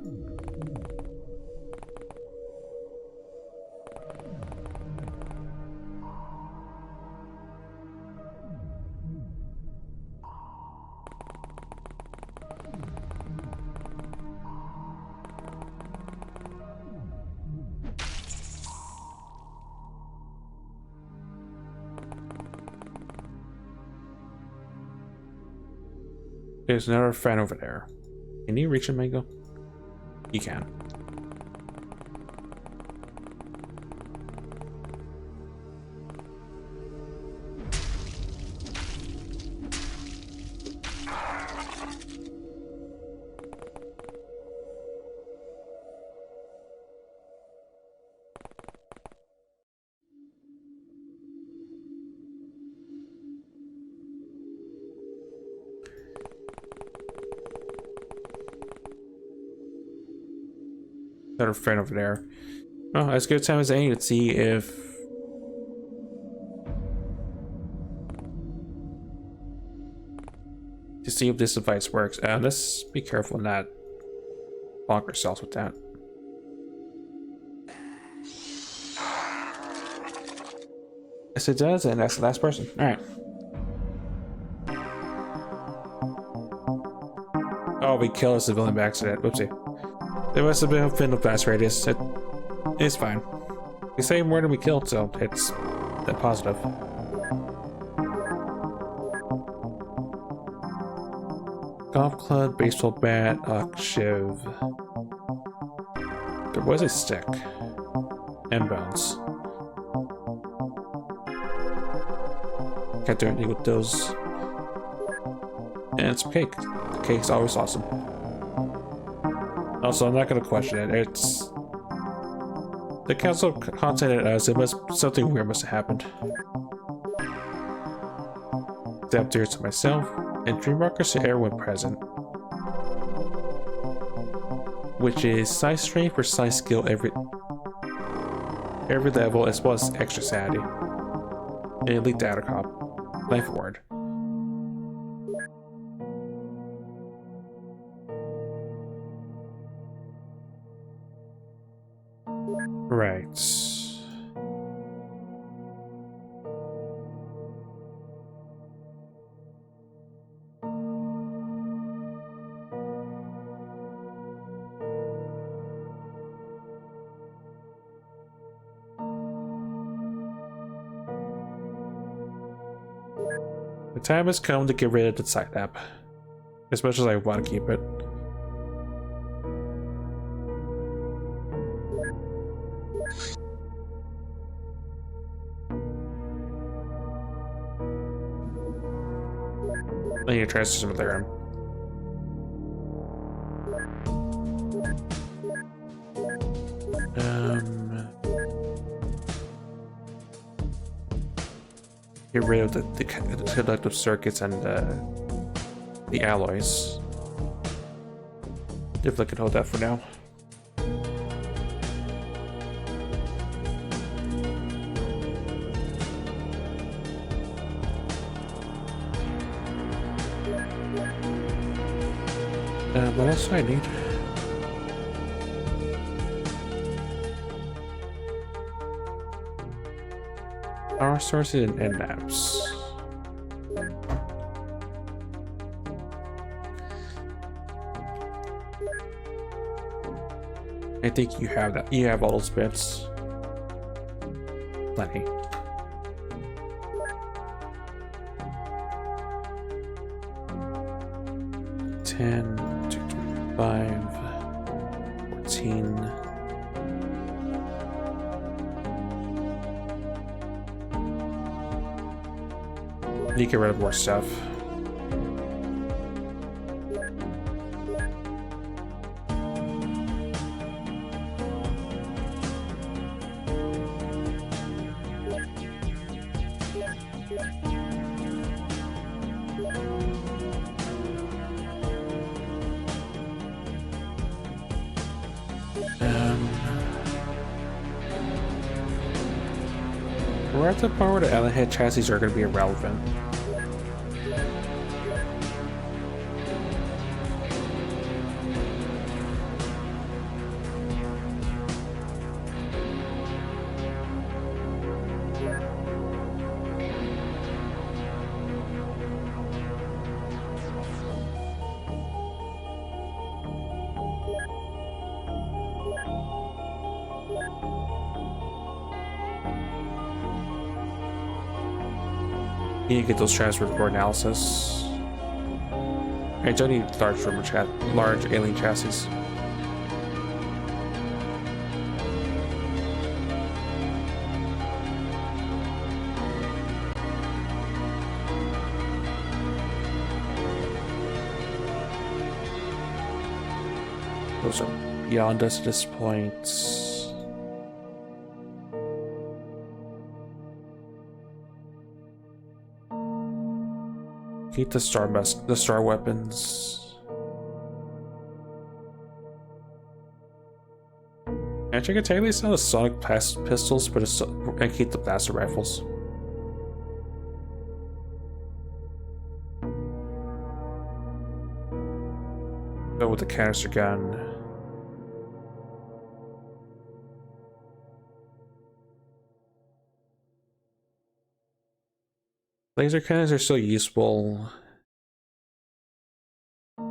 There's another fan over there. Can you reach him, Mango? You can. Another friend over there. Oh, as good a time as any to see if this device works. Let's be careful not bonk ourselves with that. Yes, it does, and that's the last person. All right. Oh, we killed a civilian by accident. Whoopsie. There must have been a blast radius. It's fine. We saved more than we killed, so it's that positive. Golf club, baseball bat, shiv. There was a stick. And bones. Can't do anything with those. And some cake. The cake's always awesome. Also, I'm not going to question it. It's the council contacted us. Something weird must have happened. Step there to myself and dream markers to everyone present, which is size strength for size skill every level, as well as extra sanity. An elite data cop. Life ward. Right. The time has come to get rid of the side app, as much as I want to keep it. I need to transfer some of their Get rid of the conductive circuits and the alloys. If I can hold that for now. What else do I need? Power sources and maps. I think you have that. You have all those bits. Plenty. $10, $225, 14. You get rid of more stuff. We're at the part where the alien head chassis are going to be irrelevant. You get those transfers for analysis. I don't need large alien chassis. Those are beyond us at this point. Keep the star weapons. Actually, I could technically sell the sonic pistols, but and keep the blaster rifles. Go with the canister gun. Laser cannons are still useful. You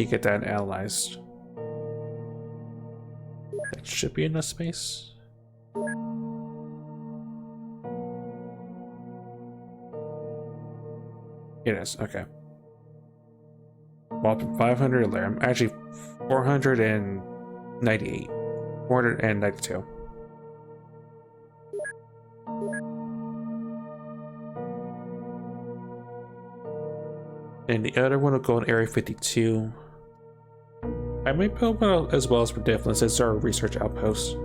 get that analyzed. That should be enough space. It is, okay. Well, 500 Laram. Actually, 498. 492. And the other one will go in Area 52. I might build one as well as for Difflin, since it's our research outpost.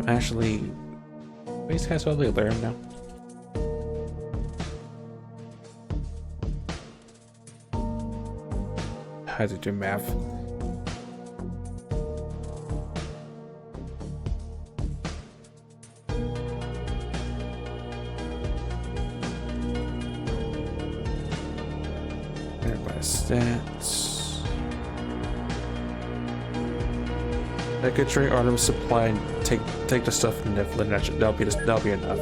Actually, base has all the alarm now. I had to do math. Stats. I could trade Artemis supply and take the stuff from Niflin. That'll be enough.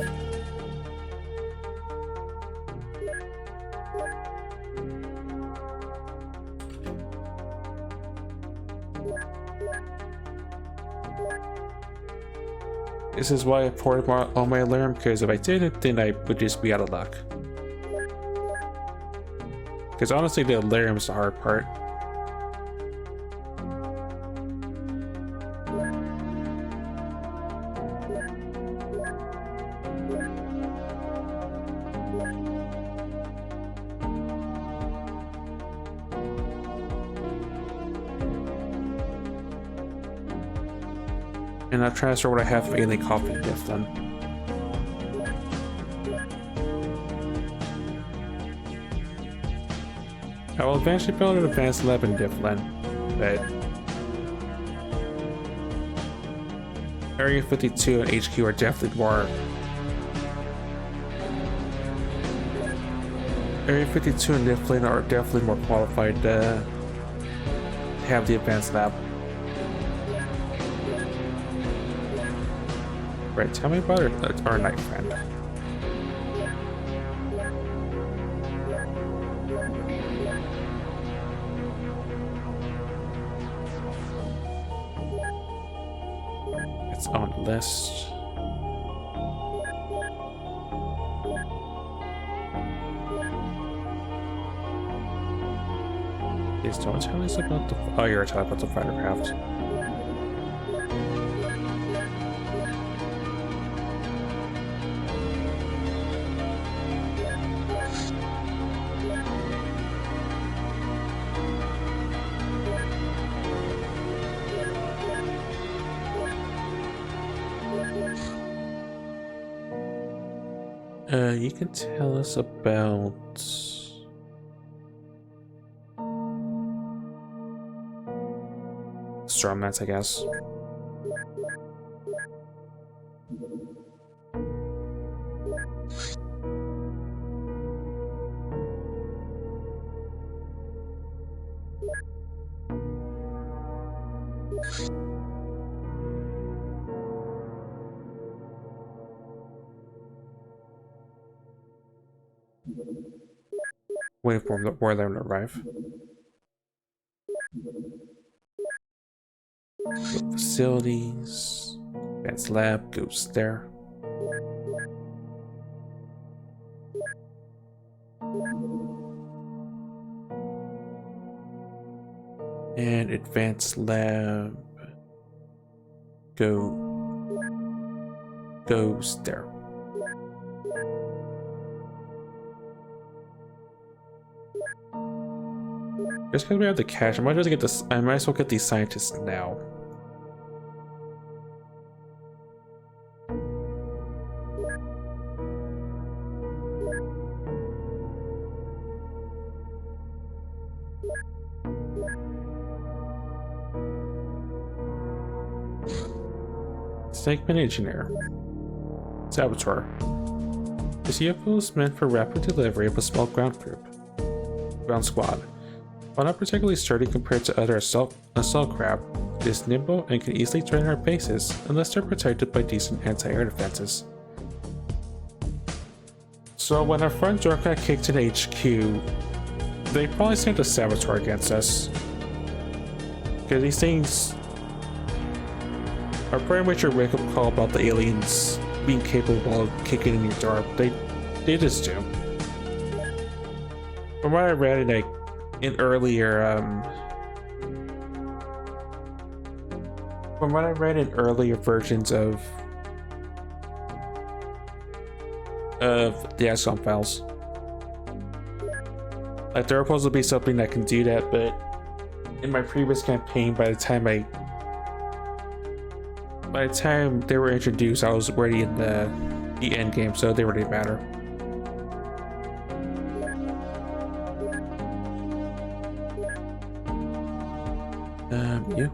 This is why I poured all my alarm, because if I didn't, then I would just be out of luck. Because honestly, the alarm is the hard part. And I'll transfer what I have of alien coffee gift then. I will eventually build an advanced lab in Difflin, but Area 52 and HQ are definitely more. Area 52 and Difflin are definitely more qualified to have the advanced lab. Right, tell me about our night friend. It's on the list. Please don't tell us about the. Oh, you're talking about the fighter craft. You can tell us about Storm Knights, I guess. Waiting for more of them to arrive. Facilities. Advanced lab goes there. And advanced lab goes there. Just because we have the cash, I might as well get this. I might as well get these scientists now. Segment engineer. Saboteur. This UFO is meant for rapid delivery of a small ground squad. While not particularly sturdy compared to other assault craft, it is nimble and can easily join our bases unless they're protected by decent anti-air defenses. So when our front door got kicked in HQ, they probably sent a saboteur against us. Because these things are pretty much a wake-up call about the aliens being capable of kicking in your door. They just do. From what I read in earlier versions of the XCOM files, like there was supposed to be something that can do that, but in my previous campaign, by the time they were introduced, I was already in the end game, so they really matter. Yeah.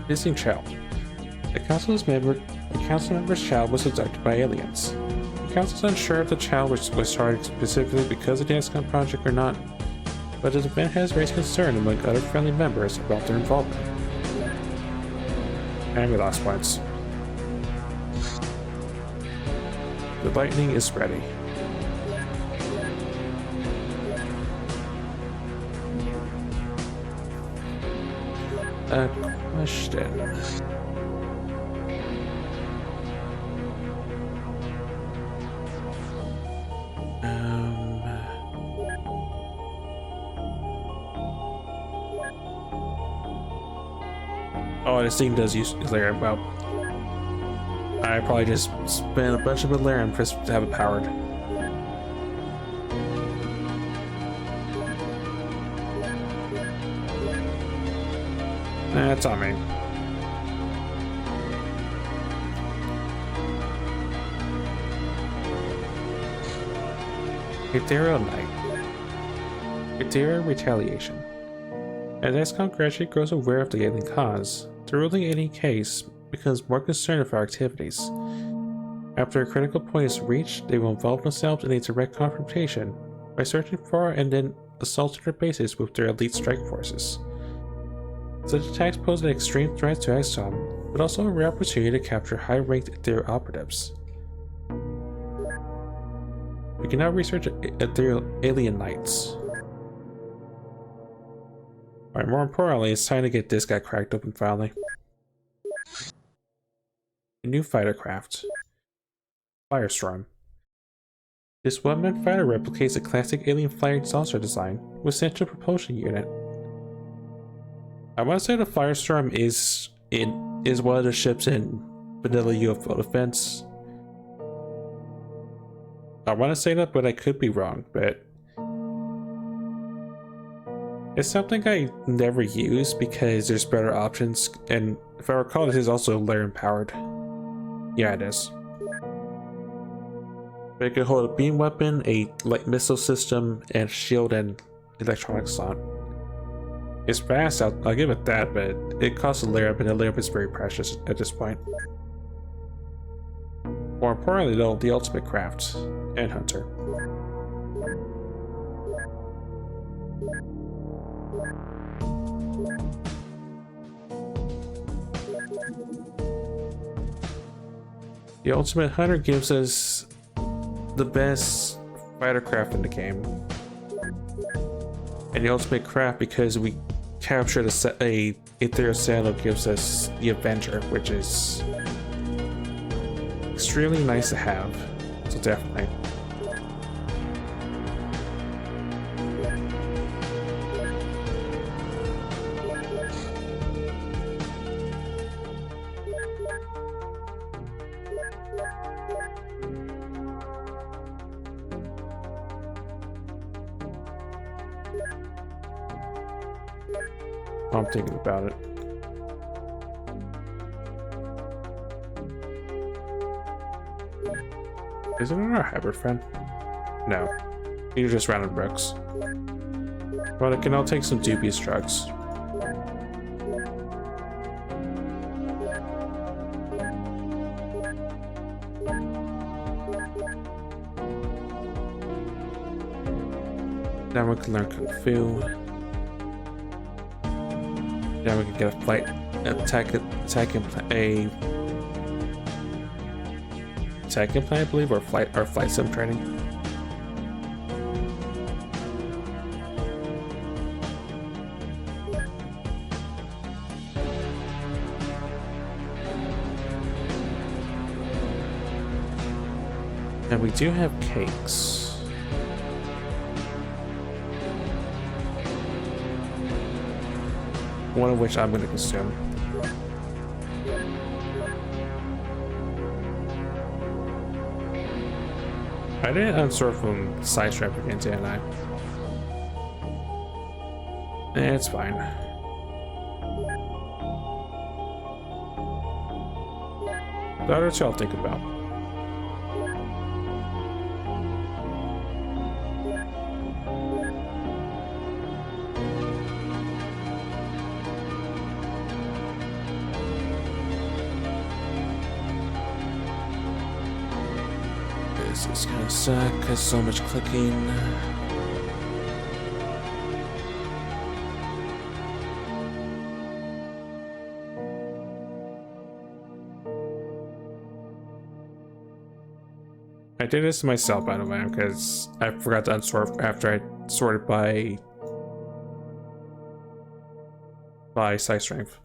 Missing child. The council member's child was abducted by aliens. The council is unsure if the child was targeted specifically because of the XCOM project or not, but the event has raised concern among other friendly members about their involvement. And we lost points. The lightning is ready. A question. Oh, this thing does use layer. Well, I probably just spent a bunch of Valerian just to have it powered. That's on me. Ethereal Knight. Ethereal Retaliation. As XCOM gradually grows aware of the alien cause, the ruling alien case becomes more concerned with our activities. After a critical point is reached, they will involve themselves in a direct confrontation by searching for and then assaulting their bases with their elite strike forces. Such attacks pose an extreme threat to XCOM, but also a rare opportunity to capture high-ranked Ethereal operatives. We can now research Ethereal Alien Knights. Alright, more importantly, it's time to get this guy cracked open finally. A new fighter craft. Firestorm. This one-man fighter replicates a classic alien flying saucer design with central propulsion unit. I want to say the Firestorm is one of the ships in vanilla UFO Defense. I want to say that, but I could be wrong, but it's something I never use because there's better options, and if I recall, this is also layer powered. Yeah, it is. But it can hold a beam weapon, a light missile system, and shield and electronic slot. It's fast, I'll give it that, but it costs a layer up, and the layer up is very precious at this point. More importantly though, the ultimate craft and hunter. The ultimate hunter gives us the best fighter craft in the game. And the ultimate craft, because we captured a Ethereal Saddle, gives us the Avenger, which is extremely nice to have. So definitely. I'm thinking about it. Isn't it our hybrid friend? No. These are just random bricks. But I can all take some dubious drugs. Now we can learn Kung Fu. Now we can get a flight attack implant, I believe, or flight sim training. And we do have cakes. One of which I'm going to consume. I didn't unsort from side strap again, didn't I? It's fine. The other two I'll think about. This is gonna suck because so much clicking. I did this to myself, by the way, because I forgot to unsort after I sorted by size strength.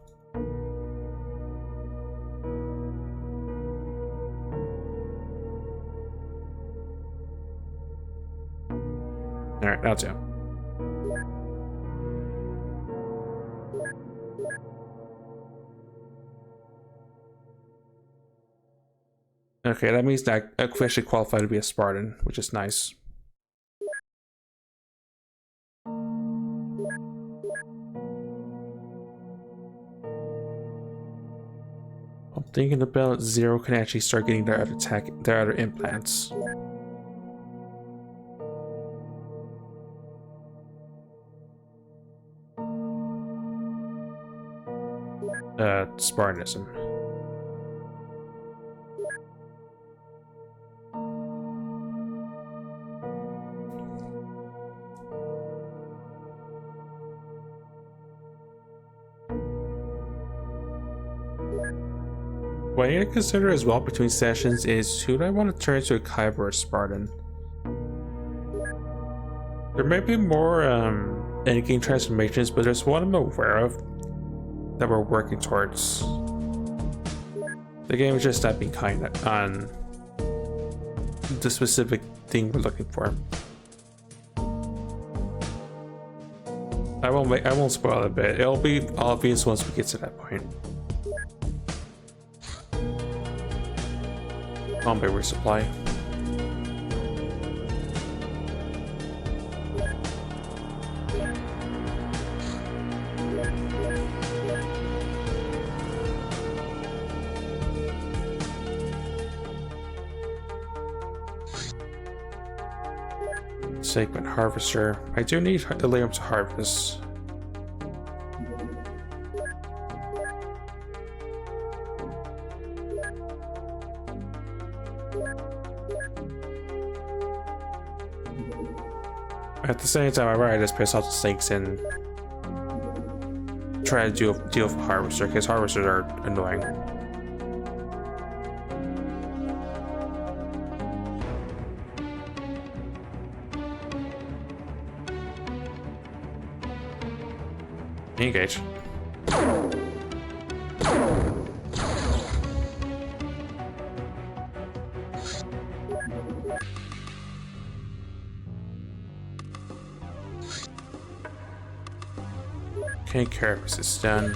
Alright, now two. Okay, that means that I officially qualify to be a Spartan, which is nice. I'm thinking about Zero can actually start getting their other implants. Spartanism. What I need to consider as well between sessions is who do I want to turn into a Kyber or a Spartan? There may be more endgame transformations, but there's one I'm aware of that we're working towards. The game is just not being kind on the specific thing we're looking for. I won't spoil it a bit. It'll be obvious once we get to that point. Combat resupply. Segment harvester. I do need Ethereal to harvest. At the same time, I'd rather just piss off the snakes and try to deal with harvester, because harvesters are annoying. Engage. Okay, carapace is done.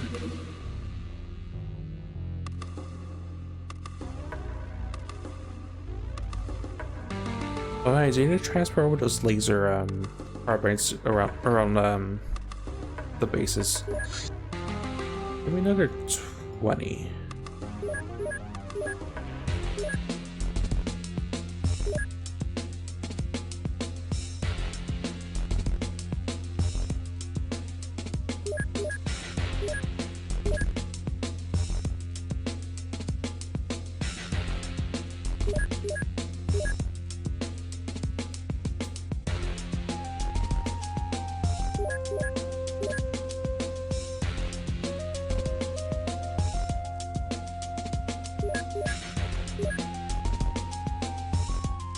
Oh, hey, do you need to transfer over those laser carbines around the bases? Give me another 20.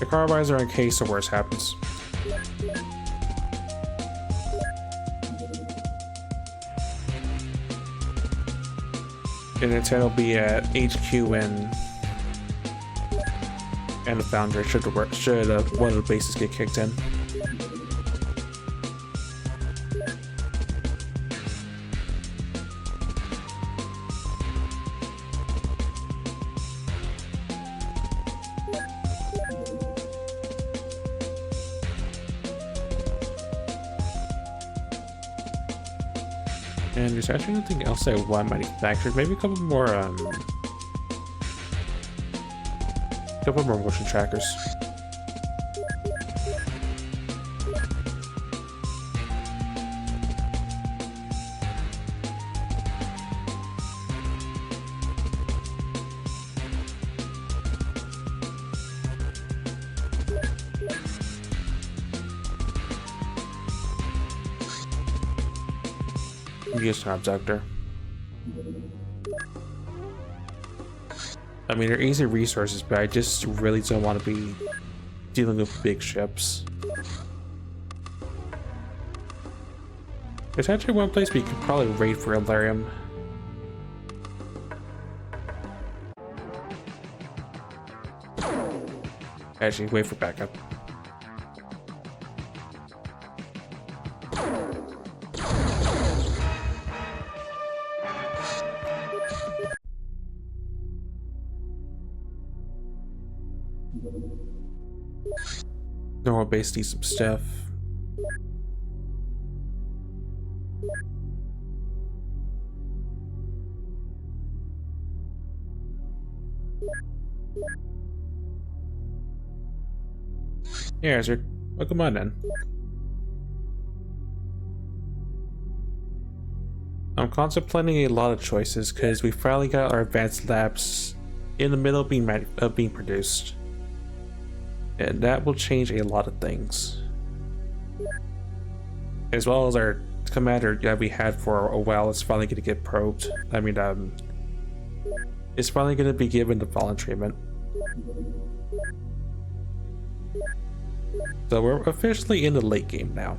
The carbines are in case the worst happens. And the 10 will be at HQ and the foundry should one of the bases get kicked in. And there's actually nothing else I want manufactured. Maybe a couple more motion trackers. Use an abductor. I mean, they're easy resources, but I just really don't want to be dealing with big ships. There's actually one place we could probably raid for Ethereum. Actually, wait for backup. Normal base needs some stuff. Yeah, Ezra. Oh, come on then. I'm contemplating a lot of choices because we finally got our advanced labs in the middle of being produced. And that will change a lot of things. As well as our commander that we had for a while is finally going to get probed. I mean, it's finally going to be given the fallen treatment. So we're officially in the late game now.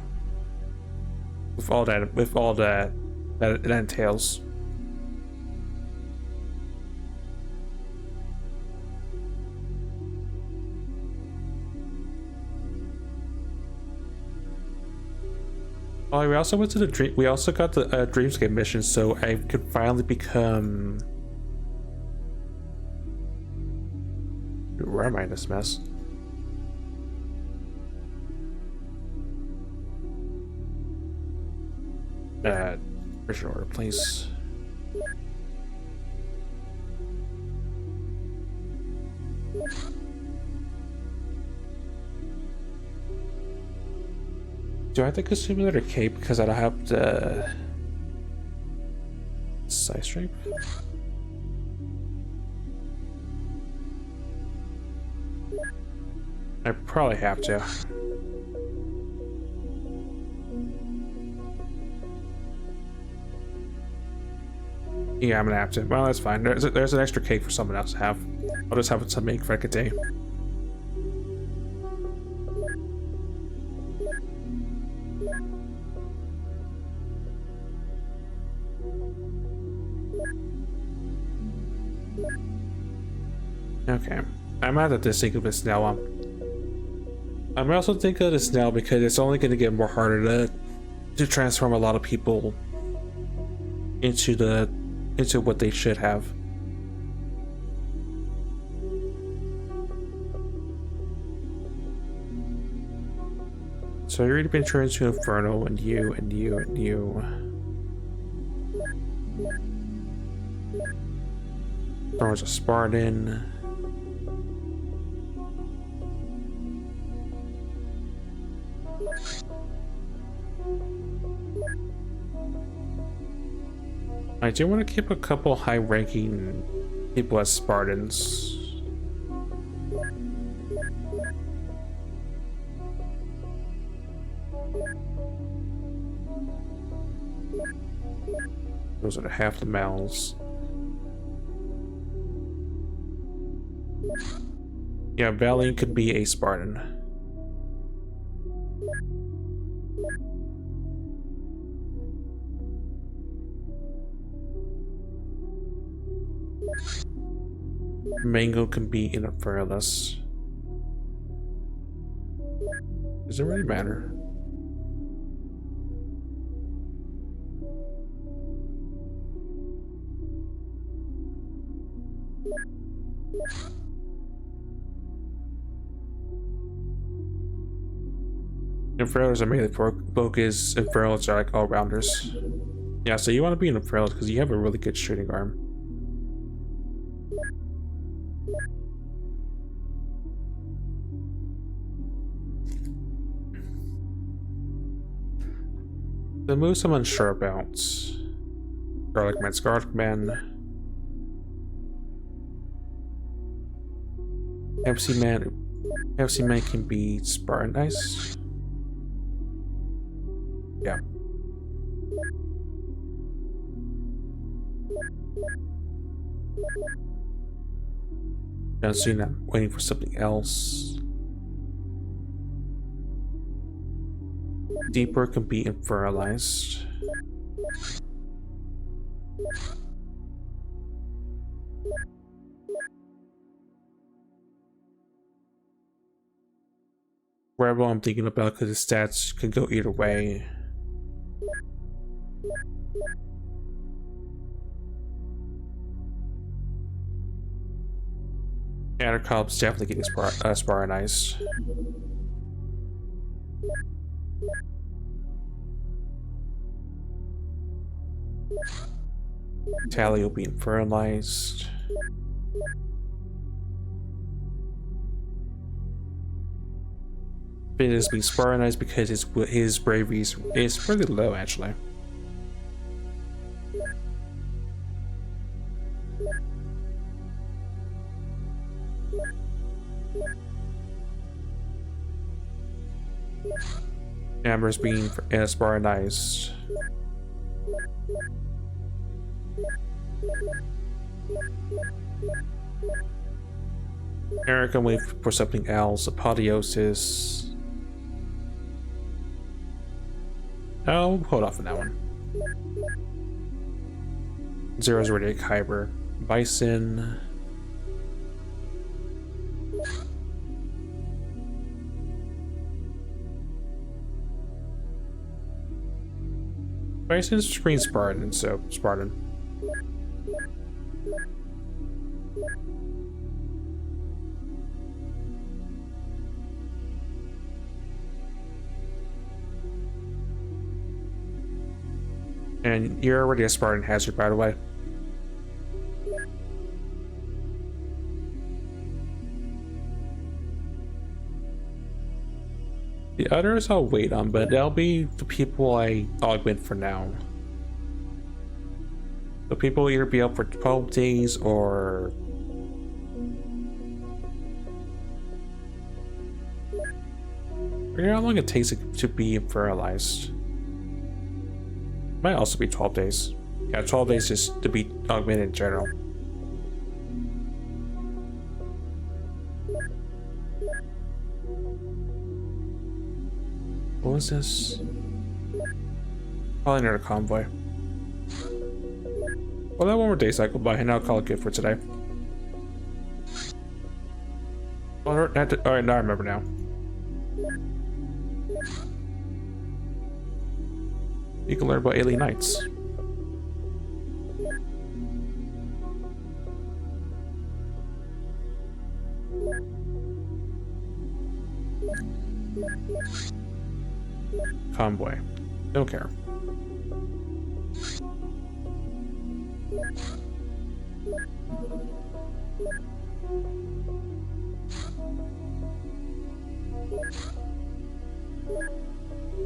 With all that it entails. Oh, we also went to the dream. We also got the Dreamscape mission, so I could finally become. Dude, where am I in this mess? Pressure order, please. Do I have to consume another cape because I don't have the size strength? I probably have to. Yeah, I'm gonna have to. Well, that's fine. There's an extra cake for someone else to have. I'll just have it to make for a day. Okay, I'm at the think of this now. I'm also thinking of this now because it's only going to get more harder to transform a lot of people into what they should have. So you're already been turned into Inferno, and you, and you, and you. There's a Spartan. I do want to keep a couple high-ranking people as Spartans. Those are the half the males. Yeah, Valiant could be a Spartan. Mango can be in a Fearless. Does it really matter? Infernals are mainly for Bogus. Infernals are like all rounders. Yeah, so you want to be an Infernal because you have a really good shooting arm. The moves I'm unsure about. Garlic Man, Garlic Man. FC Man can be Spartanized. Yeah. Don't see that. Waiting for something else. Deeper can be infernalized. Rebel I'm thinking about because the stats could go either way. Attercop's definitely getting Spartanized. Talio being fertilized. It is being spartanized because his bravery is really low, actually. Amber's being spartanized. Eric, I'm waiting for something else. Apotheosis. Oh, hold off on that one. Zero's already a Kyber. Bison. Bison's screen Spartan, so Spartan. And you're already a Spartan hazard, by the way. The others I'll wait on, but they'll be the people I augment for now. The people will either be up for 12 days or... how long it takes to be fertilized. Might also be 12 days. Yeah, 12 days just to be augmented in general. What was this? Probably another convoy. Well, that one more day cycle by, and I'll call it good for today. Alright, now I remember now. You can learn about alien knights. Convoy. Don't care.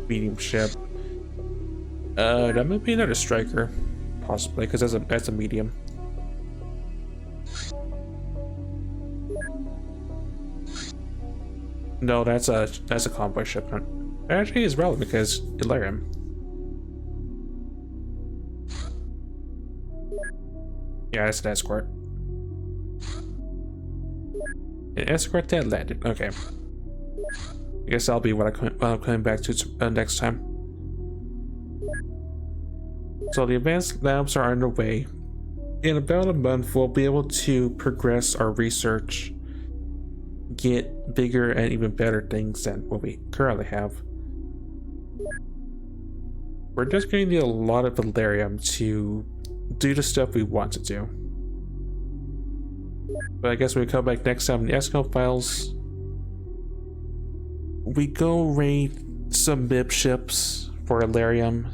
Medium ship. That might be another striker, possibly, because that's a medium. No, that's a convoy shipment. It actually is relevant because Illyrium. Yeah, that's an escort. An escort that landed. Okay. I guess that'll be what I'm coming back to next time. So the advanced labs are underway. In about a month, we'll be able to progress our research, get bigger and even better things than what we currently have. We're just going to need a lot of Valerium to do the stuff we want to do. But I guess when we come back next time in the Eskimo files, we go raid some MIB ships for Illyrium.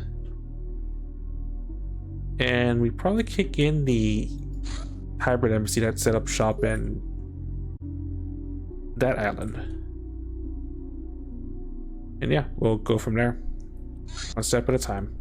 And we probably kick in the hybrid embassy that set up shop in that island. And yeah, we'll go from there, one step at a time.